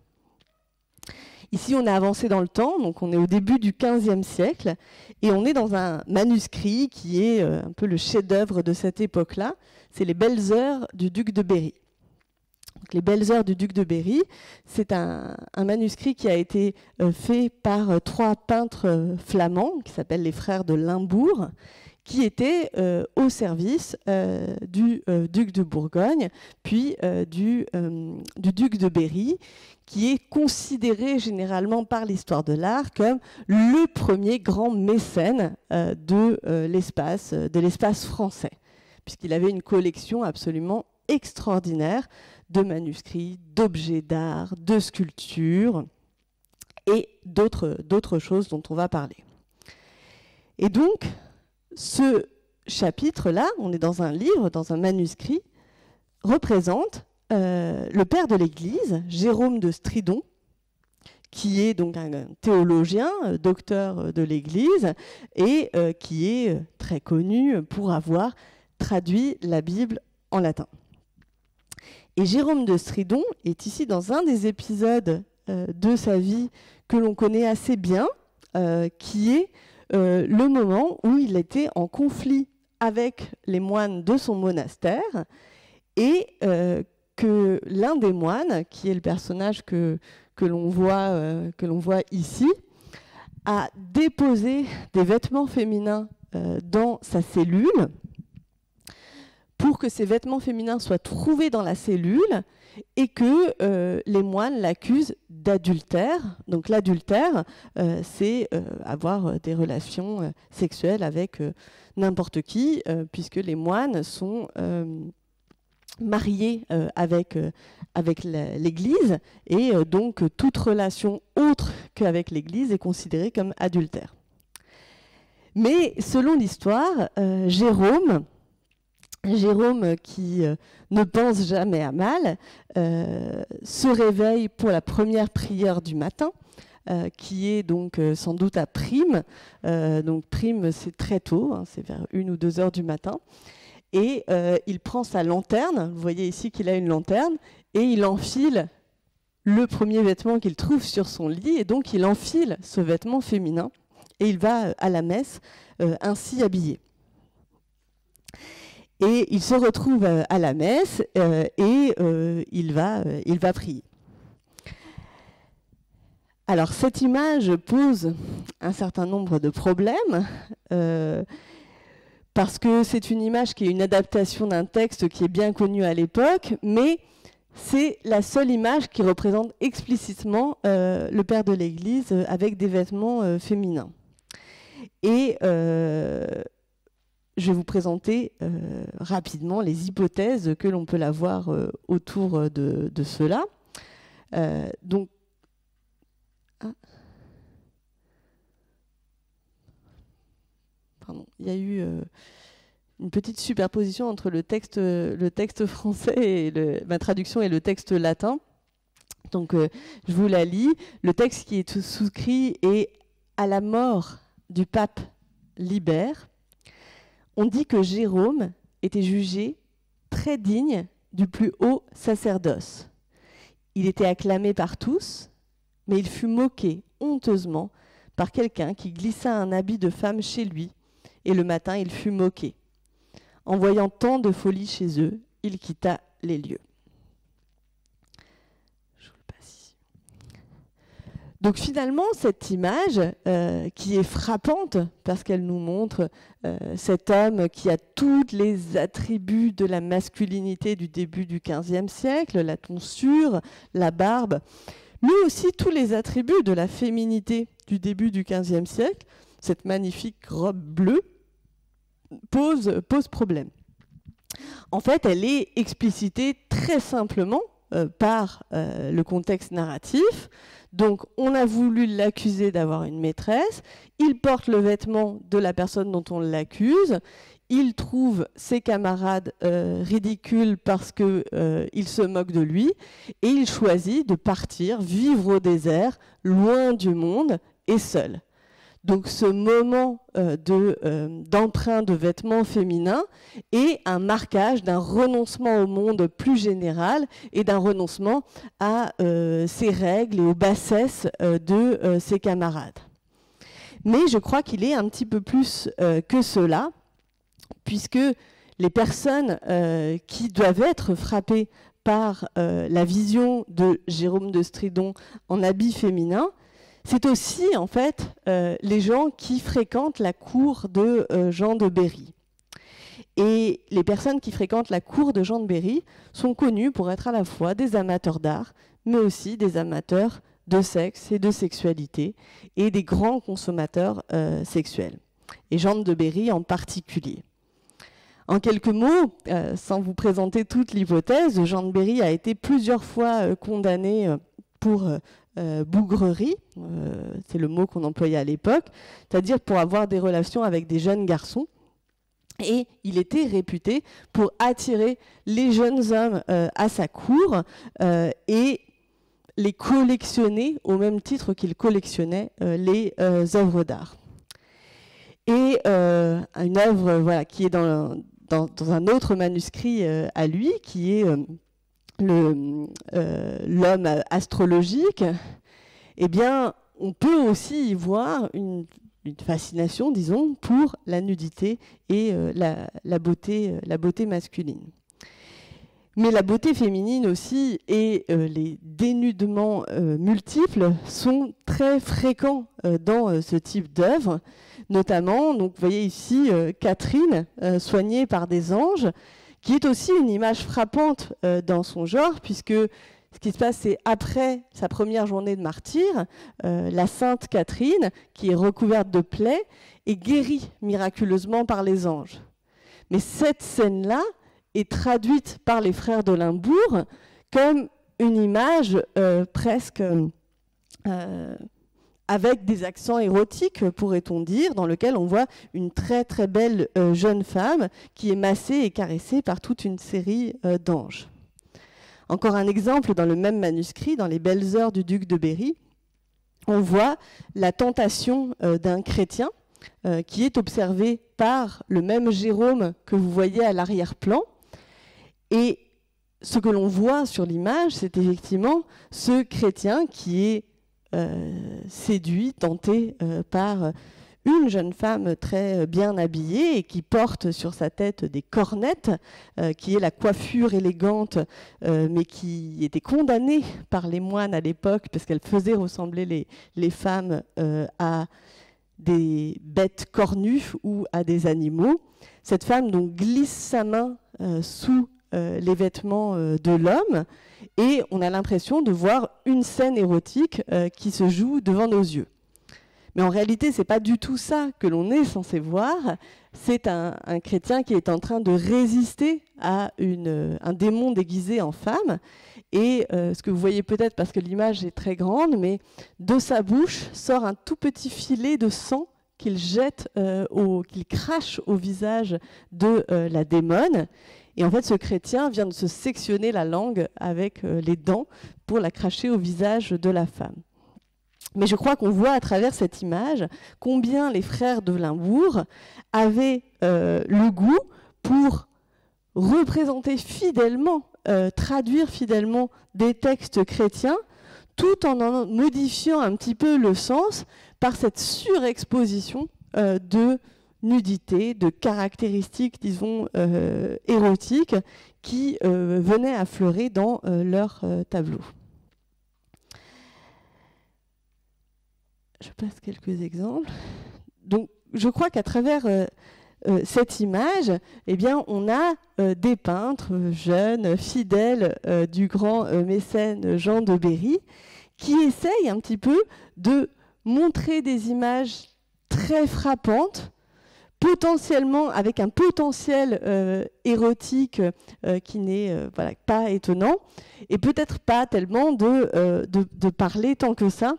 Ici, on a avancé dans le temps, donc on est au début du XVe siècle, et on est dans un manuscrit qui est un peu le chef-d'œuvre de cette époque-là. C'est les Belles Heures du duc de Berry. Donc, les Belles Heures du duc de Berry, c'est un manuscrit qui a été fait par 3 peintres flamands, qui s'appellent les frères de Limbourg, qui étaient au service du duc de Bourgogne, puis du duc de Berry, qui est considéré généralement par l'histoire de l'art comme le premier grand mécène de l'espace français, puisqu'il avait une collection absolument extraordinaire de manuscrits, d'objets d'art, de sculptures et d'autres choses dont on va parler. Et donc, ce chapitre-là, on est dans un livre, dans un manuscrit, représente le père de l'Église, Jérôme de Stridon, qui est donc un théologien, docteur de l'Église, et qui est très connu pour avoir traduit la Bible en latin. Et Jérôme de Stridon est ici dans un des épisodes de sa vie que l'on connaît assez bien, qui est le moment où il était en conflit avec les moines de son monastère et que l'un des moines, qui est le personnage que l'on voit ici, a déposé des vêtements féminins dans sa cellule pour que ces vêtements féminins soient trouvés dans la cellule et que les moines l'accusent d'adultère. Donc l'adultère, c'est avoir des relations sexuelles avec n'importe qui, puisque les moines sont mariés avec l'Église, et donc toute relation autre qu'avec l'Église est considérée comme adultère. Mais selon l'histoire, Jérôme qui ne pense jamais à mal, se réveille pour la première prière du matin, qui est donc sans doute à prime. Donc prime, c'est très tôt, hein, c'est vers 1 ou 2 heures du matin. Et il prend sa lanterne, vous voyez ici qu'il a une lanterne, et il enfile le premier vêtement qu'il trouve sur son lit, et donc il enfile ce vêtement féminin, et il va à la messe ainsi habillé. Et il se retrouve à la messe et il va prier. Alors cette image pose un certain nombre de problèmes parce que c'est une image qui est une adaptation d'un texte qui est bien connu à l'époque, mais c'est la seule image qui représente explicitement le père de l'Église avec des vêtements féminins. Et je vais vous présenter rapidement les hypothèses que l'on peut avoir autour de cela. Donc, il y a eu une petite superposition entre le texte français et ma traduction et le texte latin. Donc, je vous la lis. Le texte qui est souscrit est « À la mort du pape Libère, on dit que Jérôme était jugé très digne du plus haut sacerdoce. Il était acclamé par tous, mais il fut moqué honteusement par quelqu'un qui glissa un habit de femme chez lui, et le matin il fut moqué. En voyant tant de folie chez eux, il quitta les lieux. Je vous le passe ici. Donc finalement, cette image qui est frappante parce qu'elle nous montre cet homme qui a tous les attributs de la masculinité du début du XVe siècle, la tonsure, la barbe, mais aussi tous les attributs de la féminité du début du XVe siècle, cette magnifique robe bleue, pose problème. En fait, elle est explicitée très simplement par le contexte narratif. Donc, on a voulu l'accuser d'avoir une maîtresse. Il porte le vêtement de la personne dont on l'accuse. Il trouve ses camarades ridicules parce qu'ils se moquent de lui. Et il choisit de partir, vivre au désert, loin du monde et seul. Donc ce moment d'emprunt de vêtements féminins est un marquage d'un renoncement au monde plus général et d'un renoncement à ses règles et aux bassesses de ses camarades. Mais je crois qu'il est un petit peu plus que cela, puisque les personnes qui doivent être frappées par la vision de Jérôme de Stridon en habit féminin, c'est aussi, en fait, les gens qui fréquentent la cour de Jean de Berry. Et les personnes qui fréquentent la cour de Jean de Berry sont connues pour être à la fois des amateurs d'art, mais aussi des amateurs de sexe et de sexualité, et des grands consommateurs sexuels. Et Jean de Berry en particulier. En quelques mots, sans vous présenter toute l'hypothèse, Jean de Berry a été plusieurs fois condamné pour bougrerie, c'est le mot qu'on employait à l'époque, c'est-à-dire pour avoir des relations avec des jeunes garçons. Et il était réputé pour attirer les jeunes hommes à sa cour et les collectionner au même titre qu'il collectionnait les œuvres d'art. Et une œuvre qui est dans un autre manuscrit à lui, qui est l'homme astrologique, eh bien, on peut aussi y voir une fascination, disons, pour la nudité et la beauté masculine. Mais la beauté féminine aussi et les dénudements multiples sont très fréquents dans ce type d'œuvre. Notamment, donc, vous voyez ici Catherine soignée par des anges, qui est aussi une image frappante dans son genre, puisque ce qui se passe, c'est après sa première journée de martyre, la sainte Catherine, qui est recouverte de plaies, est guérie miraculeusement par les anges. Mais cette scène-là est traduite par les frères de Limbourg comme une image presque avec des accents érotiques, pourrait-on dire, dans lequel on voit une très très belle jeune femme qui est massée et caressée par toute une série d'anges. Encore un exemple dans le même manuscrit, dans les Belles Heures du duc de Berry, on voit la tentation d'un chrétien qui est observé par le même Jérôme que vous voyez à l'arrière-plan. Et ce que l'on voit sur l'image, c'est effectivement ce chrétien qui est séduit, tenté par une jeune femme très bien habillée et qui porte sur sa tête des cornettes, qui est la coiffure élégante, mais qui était condamnée par les moines à l'époque parce qu'elle faisait ressembler les femmes à des bêtes cornues ou à des animaux. Cette femme donc glisse sa main sous les vêtements de l'homme et on a l'impression de voir une scène érotique qui se joue devant nos yeux. Mais en réalité, ce n'est pas du tout ça que l'on est censé voir. C'est un chrétien qui est en train de résister à un démon déguisé en femme. Et ce que vous voyez peut-être, parce que l'image est très grande, mais de sa bouche sort un tout petit filet de sang qu'il jette, qu'il crache au visage de la démone. Et en fait, ce chrétien vient de se sectionner la langue avec les dents pour la cracher au visage de la femme. Mais je crois qu'on voit à travers cette image combien les frères de Limbourg avaient le goût pour représenter fidèlement, traduire fidèlement des textes chrétiens, tout en modifiant un petit peu le sens par cette surexposition de nudité, de caractéristiques, disons, érotiques qui venaient affleurer dans leurs tableaux. Je passe quelques exemples. Donc, je crois qu'à travers cette image, eh bien, on a des peintres jeunes, fidèles du grand mécène Jean de Berry, qui essayent un petit peu de montrer des images très frappantes, potentiellement avec un potentiel érotique qui n'est voilà, pas étonnant, et peut-être pas tellement de parler tant que ça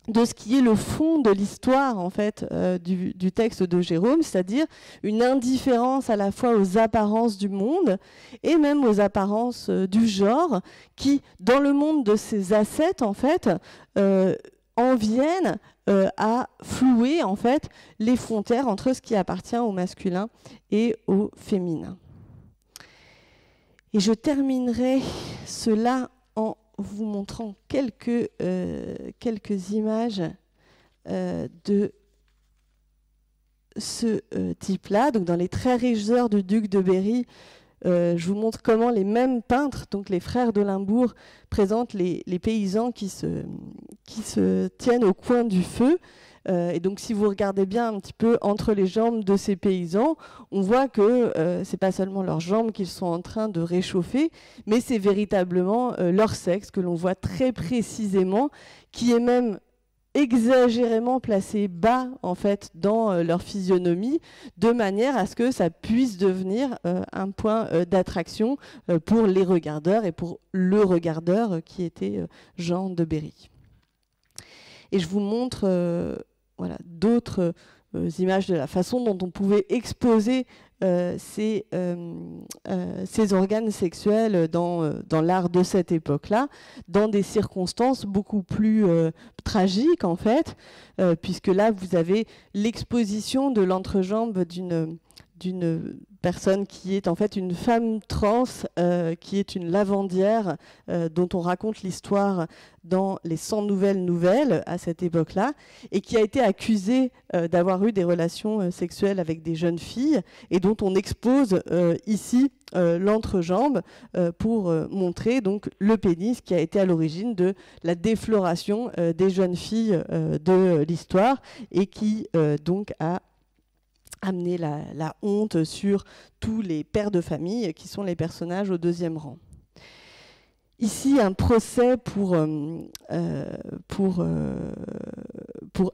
de ce qui est le fond de l'histoire en fait du texte de Jérôme, c'est-à-dire une indifférence à la fois aux apparences du monde et même aux apparences du genre, qui, dans le monde de ces ascètes en fait, en viennent à flouer en fait les frontières entre ce qui appartient au masculin et au féminin. Et je terminerai cela en vous montrant quelques images de ce type-là. Donc, dans les très riches heures du duc de Berry, je vous montre comment les mêmes peintres, donc les frères de Limbourg, présentent les paysans qui se tiennent au coin du feu. Et donc, si vous regardez bien un petit peu entre les jambes de ces paysans, on voit que c'est pas seulement leurs jambes qu'ils sont en train de réchauffer, mais c'est véritablement leur sexe que l'on voit très précisément, qui est même exagérément placé bas en fait dans leur physionomie, de manière à ce que ça puisse devenir un point d'attraction pour les regardeurs et pour le regardeur qui était Jean de Berry. Et je vous montre voilà, d'autres images de la façon dont on pouvait exposer ces organes sexuels dans l'art de cette époque-là, dans des circonstances beaucoup plus tragiques en fait, puisque là vous avez l'exposition de l'entrejambe d'une personne qui est en fait une femme trans, qui est une lavandière, dont on raconte l'histoire dans les 100 nouvelles à cette époque-là, et qui a été accusée d'avoir eu des relations sexuelles avec des jeunes filles, et dont on expose ici l'entrejambe pour montrer donc le pénis qui a été à l'origine de la défloration des jeunes filles de l'histoire, et qui donc a amener la honte sur tous les pères de famille qui sont les personnages au deuxième rang. Ici, un procès pour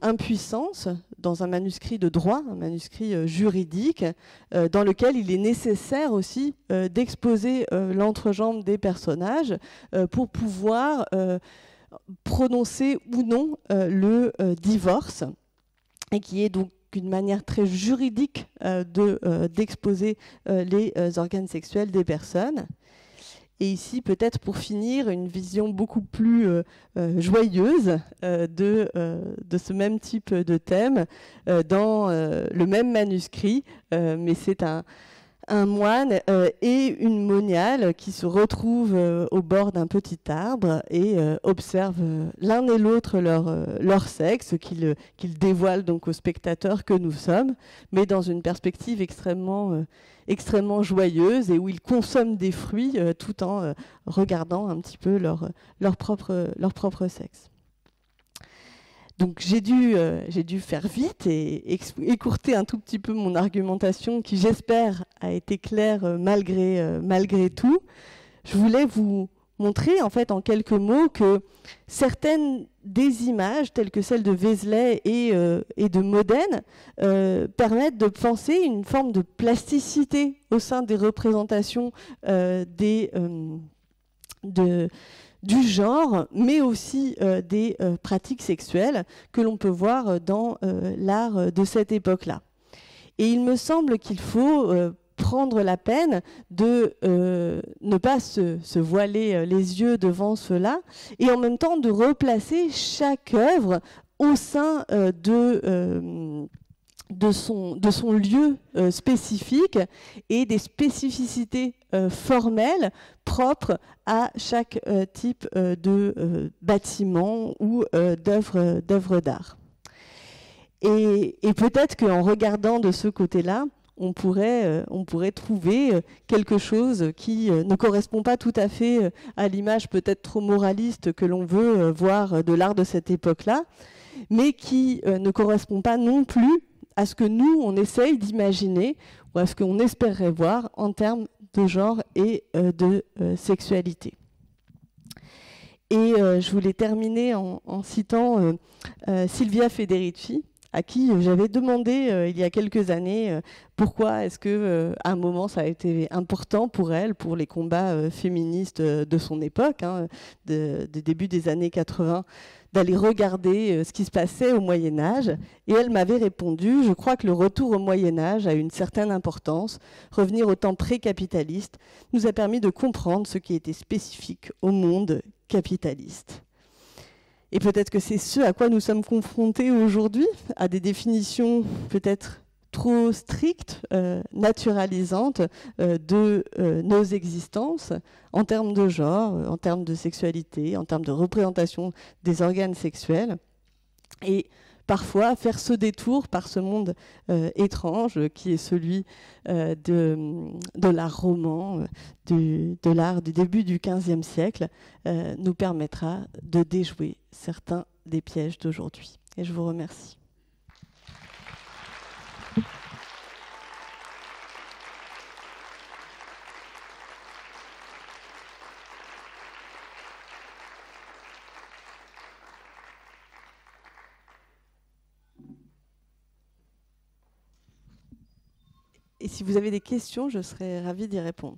impuissance dans un manuscrit de droit, un manuscrit juridique, dans lequel il est nécessaire aussi d'exposer l'entrejambe des personnages pour pouvoir prononcer ou non le divorce, et qui est donc une manière très juridique d'exposer les organes sexuels des personnes. Et ici, peut-être pour finir, une vision beaucoup plus joyeuse de ce même type de thème dans le même manuscrit, mais c'est un moine et une moniale qui se retrouvent au bord d'un petit arbre et observent l'un et l'autre leur sexe, qu'ils dévoilent donc aux spectateurs que nous sommes, mais dans une perspective extrêmement joyeuse, et où ils consomment des fruits tout en regardant un petit peu leur propre sexe. Donc j'ai dû faire vite et écourter un tout petit peu mon argumentation, qui, j'espère, a été claire malgré tout. Je voulais vous montrer en fait en quelques mots que certaines des images, telles que celles de Vézelay et de Modène, permettent de penser une forme de plasticité au sein des représentations du genre, mais aussi des pratiques sexuelles que l'on peut voir dans l'art de cette époque-là. Et il me semble qu'il faut prendre la peine de ne pas se voiler les yeux devant cela, et en même temps de replacer chaque œuvre au sein de son lieu spécifique et des spécificités formelles propres à chaque type de bâtiment ou d'œuvre d'art. Et peut-être qu'en regardant de ce côté-là, on pourrait trouver quelque chose qui ne correspond pas tout à fait à l'image peut-être trop moraliste que l'on veut voir de l'art de cette époque-là, mais qui ne correspond pas non plus à ce que nous, on essaye d'imaginer ou à ce qu'on espérerait voir en termes de genre et de sexualité. Et je voulais terminer en citant Silvia Federici, à qui j'avais demandé il y a quelques années pourquoi est-ce que à un moment ça a été important pour elle, pour les combats féministes de son époque, du début des années 80, d'aller regarder ce qui se passait au Moyen-Âge. Et elle m'avait répondu: je crois que le retour au Moyen-Âge a une certaine importance. Revenir au temps pré-capitaliste nous a permis de comprendre ce qui était spécifique au monde capitaliste. Et peut-être que c'est ce à quoi nous sommes confrontés aujourd'hui, à des définitions peut-être trop strictes, naturalisantes de nos existences en termes de genre, en termes de sexualité, en termes de représentation des organes sexuels. Et parfois faire ce détour par ce monde étrange qui est celui de l'art roman, de l'art du début du XVe siècle, nous permettra de déjouer certains des pièges d'aujourd'hui. Et je vous remercie. Et si vous avez des questions, je serais ravie d'y répondre.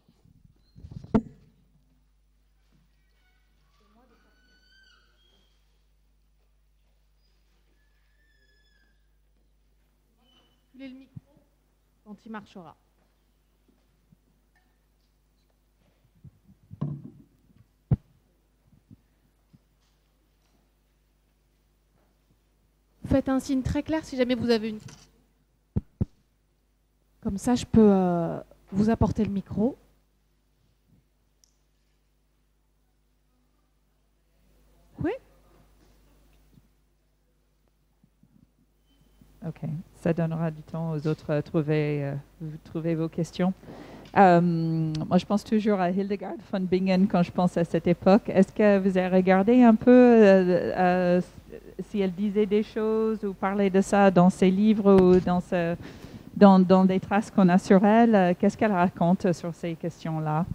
Le micro quand il marchera. Faites un signe très clair si jamais vous avez une. Comme ça, je peux vous apporter le micro. Oui. Ok, ça donnera du temps aux autres à trouver vos questions. Moi, je pense toujours à Hildegard von Bingen quand je pense à cette époque. Est-ce que vous avez regardé un peu si elle disait des choses ou parlait de ça dans ses livres ou dans des traces qu'on a sur elle? Qu'est-ce qu'elle raconte sur ces questions-là?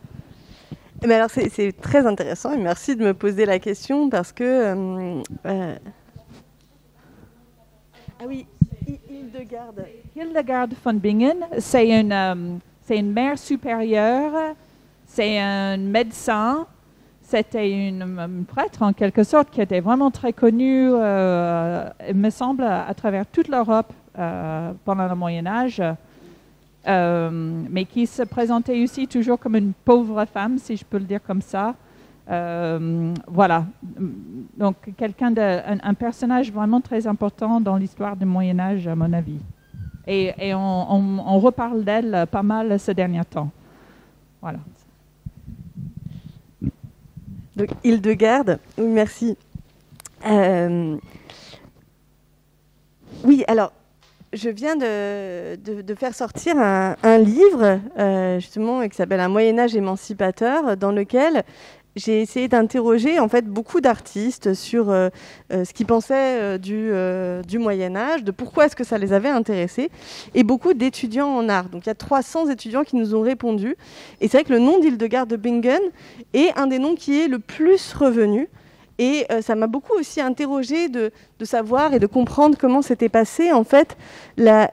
Mais alors c'est très intéressant et merci de me poser la question parce que... Ah oui, Hildegard. Hildegard von Bingen, c'est une mère supérieure, c'est un médecin, c'était une prêtre en quelque sorte qui était vraiment très connue, il me semble, à travers toute l'Europe pendant le Moyen-Âge, mais qui se présentait aussi toujours comme une pauvre femme, si je peux le dire comme ça. Voilà, donc un personnage vraiment très important dans l'histoire du Moyen-Âge, à mon avis. Et on reparle d'elle pas mal ces derniers temps. Voilà. Donc Hildegard, oui, merci. Oui, alors, je viens de faire sortir un livre, justement, qui s'appelle « Un Moyen-Âge émancipateur », dans lequel j'ai essayé d'interroger en fait beaucoup d'artistes sur ce qu'ils pensaient du Moyen-Âge, de pourquoi est-ce que ça les avait intéressés, et beaucoup d'étudiants en art. Donc il y a 300 étudiants qui nous ont répondu. Et c'est vrai que le nom d'Hildegard de Bingen est un des noms qui est le plus revenu. Et ça m'a beaucoup aussi interrogée de savoir et de comprendre comment s'était passée en fait la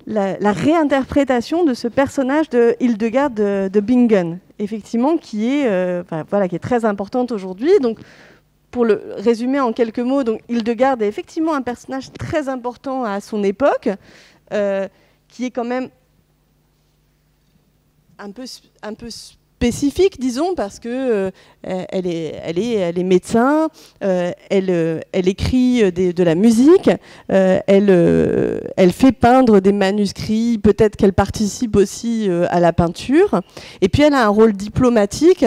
réinterprétation de ce personnage de Hildegard de Bingen, effectivement, qui est très importante aujourd'hui. Donc, pour le résumer en quelques mots, donc Hildegard est effectivement un personnage très important à son époque, qui est quand même un peu spécifique, disons, parce que elle est médecin, elle écrit de la musique, elle fait peindre des manuscrits, peut-être qu'elle participe aussi à la peinture, et puis elle a un rôle diplomatique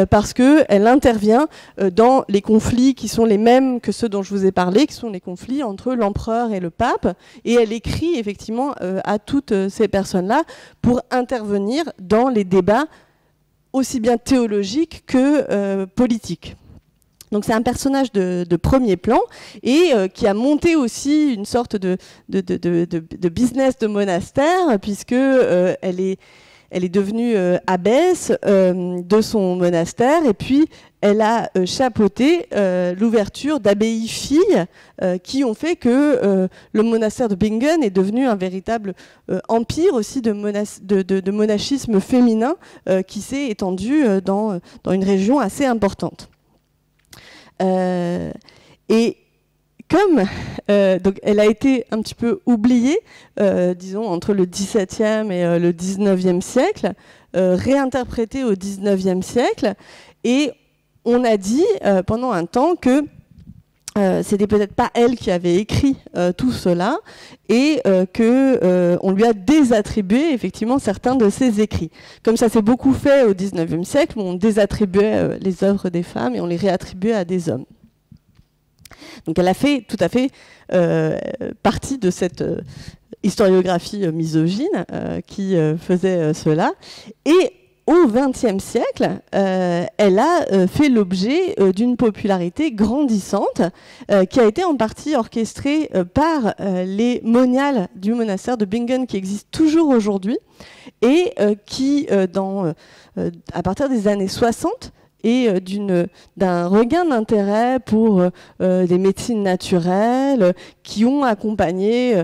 parce qu'elle intervient dans les conflits qui sont les mêmes que ceux dont je vous ai parlé, qui sont les conflits entre l'empereur et le pape, et elle écrit effectivement à toutes ces personnes-là pour intervenir dans les débats aussi bien théologique que politique. Donc c'est un personnage de premier plan et qui a monté aussi une sorte de business de monastère, puisque elle est devenue abbesse de son monastère, et puis elle a chapeauté l'ouverture d'abbayes filles qui ont fait que le monastère de Bingen est devenu un véritable empire aussi de monachisme féminin qui s'est étendu dans une région assez importante. Et comme donc elle a été un petit peu oubliée, disons, entre le XVIIe et le XIXe siècle, réinterprétée au XIXe siècle, et on a dit pendant un temps que c'était peut-être pas elle qui avait écrit tout cela, et que on lui a désattribué effectivement certains de ses écrits. Comme ça s'est beaucoup fait au XIXe siècle, où on désattribuait les œuvres des femmes et on les réattribuait à des hommes. Donc elle a fait tout à fait partie de cette historiographie misogyne qui faisait cela. Et au XXe siècle, elle a fait l'objet d'une popularité grandissante qui a été en partie orchestrée par les moniales du monastère de Bingen qui existent toujours aujourd'hui et qui, à partir des années 60, et d'un regain d'intérêt pour des médecines naturelles qui ont accompagné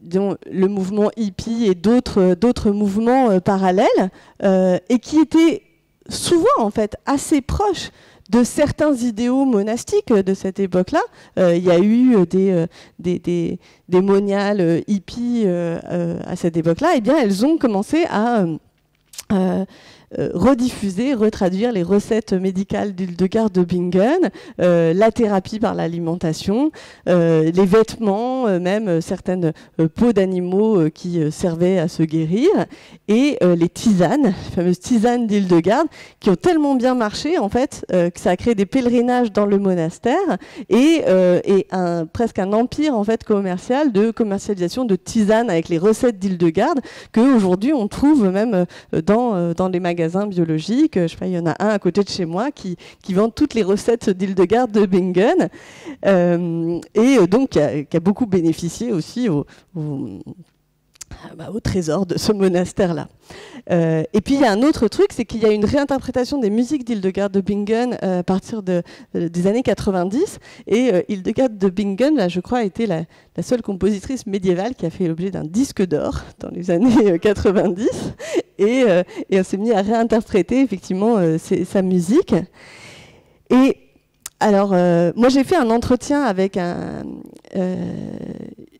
le mouvement hippie et d'autres mouvements parallèles et qui étaient souvent en fait assez proches de certains idéaux monastiques de cette époque-là. Il y a eu des moniales hippies à cette époque-là. Et bien elles ont commencé à rediffuser, retraduire les recettes médicales d'Hildegard de Bingen, la thérapie par l'alimentation, les vêtements, même certaines peaux d'animaux qui servaient à se guérir, et les tisanes, les fameuses tisanes d'Hildegard, qui ont tellement bien marché en fait que ça a créé des pèlerinages dans le monastère et presque un empire en fait commercial de commercialisation de tisanes avec les recettes d'Hildegard qu'aujourd'hui on trouve même dans les magasins biologiques. Je sais pas, il y en a un à côté de chez moi qui vend toutes les recettes d'Hildegard de Bingen et donc qui a beaucoup bénéficié aussi au trésor de ce monastère-là. Et puis il y a un autre truc, c'est qu'il y a une réinterprétation des musiques d'Hildegard de Bingen à partir des années 90, et Hildegard de Bingen, là, je crois, a été la seule compositrice médiévale qui a fait l'objet d'un disque d'or dans les années 90, et on s'est mis à réinterpréter effectivement sa musique. Et alors, moi j'ai fait un entretien avec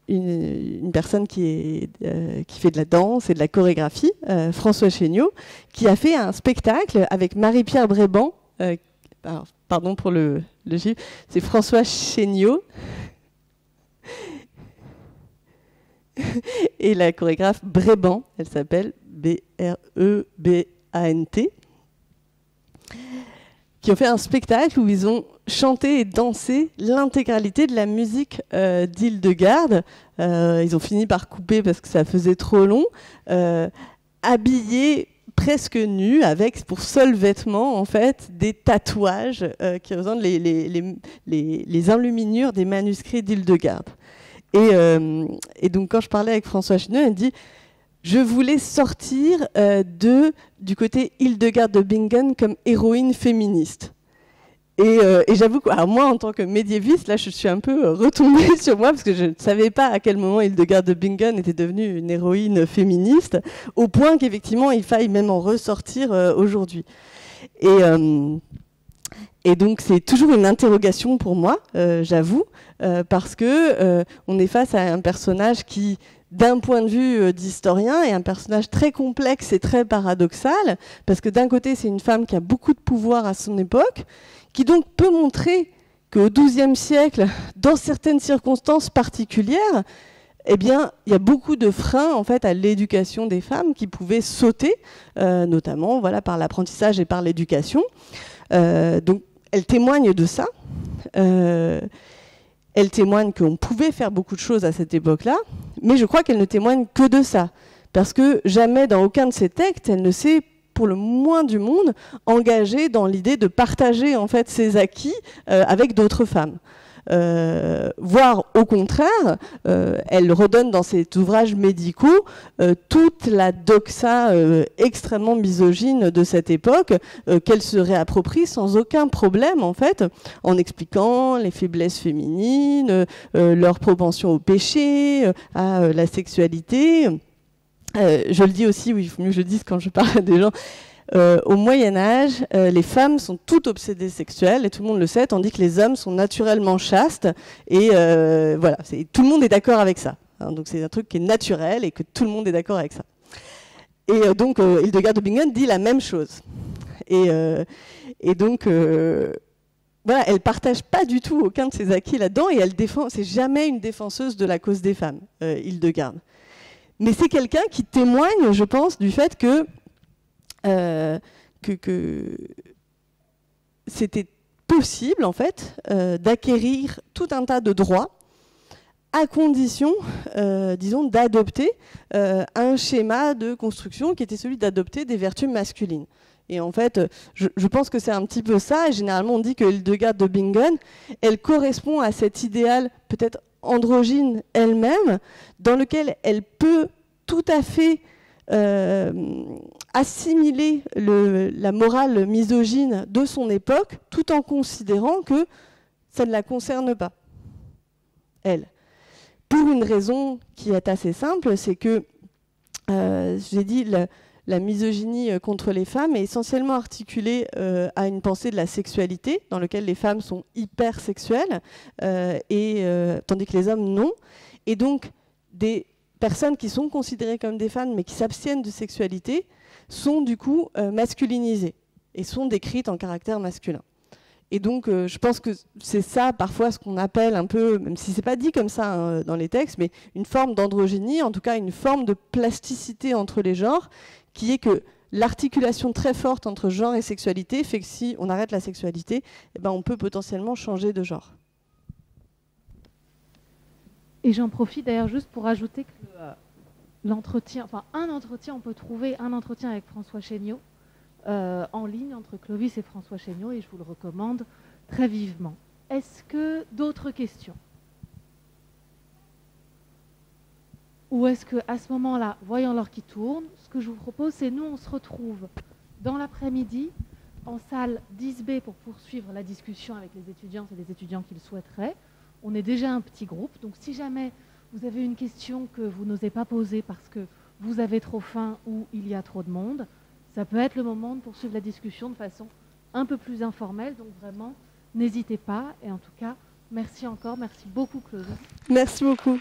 une personne qui fait de la danse et de la chorégraphie, François Chéniaud, qui a fait un spectacle avec Marie-Pierre Bréban. Alors, pardon pour le chiffre, c'est François Chéniaud. Et la chorégraphe Bréban, elle s'appelle Brebant, qui ont fait un spectacle où ils ont chanté et dansé l'intégralité de la musique d'Hildegard. Ils ont fini par couper parce que ça faisait trop long, habillés presque nus, avec pour seul vêtement en fait des tatouages qui représentent les enluminures des manuscrits d'Hildegard. Et donc quand je parlais avec François Chéniaud, elle dit: je voulais sortir du côté Hildegard de Bingen comme héroïne féministe. Et j'avoue que moi, en tant que médiéviste, là, je suis un peu retombée sur moi parce que je ne savais pas à quel moment Hildegard de Bingen était devenue une héroïne féministe, au point qu'effectivement, il faille même en ressortir aujourd'hui. Et donc, c'est toujours une interrogation pour moi, j'avoue, parce que on est face à un personnage qui d'un point de vue d'historien, est un personnage très complexe et très paradoxal, parce que d'un côté, c'est une femme qui a beaucoup de pouvoir à son époque, qui donc peut montrer qu'au XIIe siècle, dans certaines circonstances particulières, eh bien, il y a beaucoup de freins en fait à l'éducation des femmes qui pouvaient sauter, notamment voilà, par l'apprentissage et par l'éducation. Donc, elle témoigne de ça. Elle témoigne qu'on pouvait faire beaucoup de choses à cette époque-là, mais je crois qu'elle ne témoigne que de ça. Parce que jamais dans aucun de ses textes, elle ne s'est, pour le moins du monde, engagée dans l'idée de partager en fait ses acquis avec d'autres femmes. Voire au contraire, elle redonne dans ses ouvrages médicaux toute la doxa extrêmement misogyne de cette époque qu'elle se réapproprie sans aucun problème en fait, en expliquant les faiblesses féminines, leur propension au péché, à la sexualité. Je le dis aussi, oui, il faut mieux que je le dise quand je parle à des gens. Au Moyen-Âge, les femmes sont toutes obsédées sexuelles, et tout le monde le sait, tandis que les hommes sont naturellement chastes. Et voilà, tout le monde est d'accord avec ça. Hein, donc c'est un truc qui est naturel et que tout le monde est d'accord avec ça. Et donc, Hildegard de Bingen dit la même chose. Et donc, voilà, elle partage pas du tout aucun de ses acquis là-dedans, et elle défend. C'est jamais une défenseuse de la cause des femmes, Hildegard. Mais c'est quelqu'un qui témoigne, je pense, du fait que c'était possible en fait d'acquérir tout un tas de droits à condition, disons, d'adopter un schéma de construction qui était celui d'adopter des vertus masculines. Et en fait, je pense que c'est un petit peu ça. Et généralement, on dit que Hildegard de Bingen, elle correspond à cet idéal peut-être androgyne elle-même, dans lequel elle peut tout à fait assimiler la morale misogyne de son époque, tout en considérant que ça ne la concerne pas, elle. Pour une raison qui est assez simple, c'est que, j'ai dit, la misogynie contre les femmes est essentiellement articulée à une pensée de la sexualité, dans laquelle les femmes sont hypersexuelles, tandis que les hommes non. Et donc, des personnes qui sont considérées comme des femmes, mais qui s'abstiennent de sexualité, sont du coup masculinisées et sont décrites en caractère masculin. Et donc, je pense que c'est ça, parfois, ce qu'on appelle un peu, même si c'est pas dit comme ça hein, dans les textes, mais une forme d'androgynie, en tout cas une forme de plasticité entre les genres, qui est que l'articulation très forte entre genre et sexualité fait que si on arrête la sexualité, eh ben, on peut potentiellement changer de genre. Et j'en profite d'ailleurs juste pour ajouter que l'entretien, enfin un entretien, on peut trouver un entretien avec François Chéniaud en ligne entre Clovis et François Chéniaud, et je vous le recommande très vivement. Est-ce que d'autres questions? Ou est-ce qu'à ce moment-là, voyant l'heure qui tourne, ce que je vous propose, c'est nous, on se retrouve dans l'après-midi en salle 10B pour poursuivre la discussion avec les étudiantes et les étudiants qui le souhaiteraient. On est déjà un petit groupe, donc si jamais vous avez une question que vous n'osez pas poser parce que vous avez trop faim ou il y a trop de monde, ça peut être le moment de poursuivre la discussion de façon un peu plus informelle. Donc vraiment, n'hésitez pas. Et en tout cas, merci encore. Merci beaucoup, Claude. Merci beaucoup.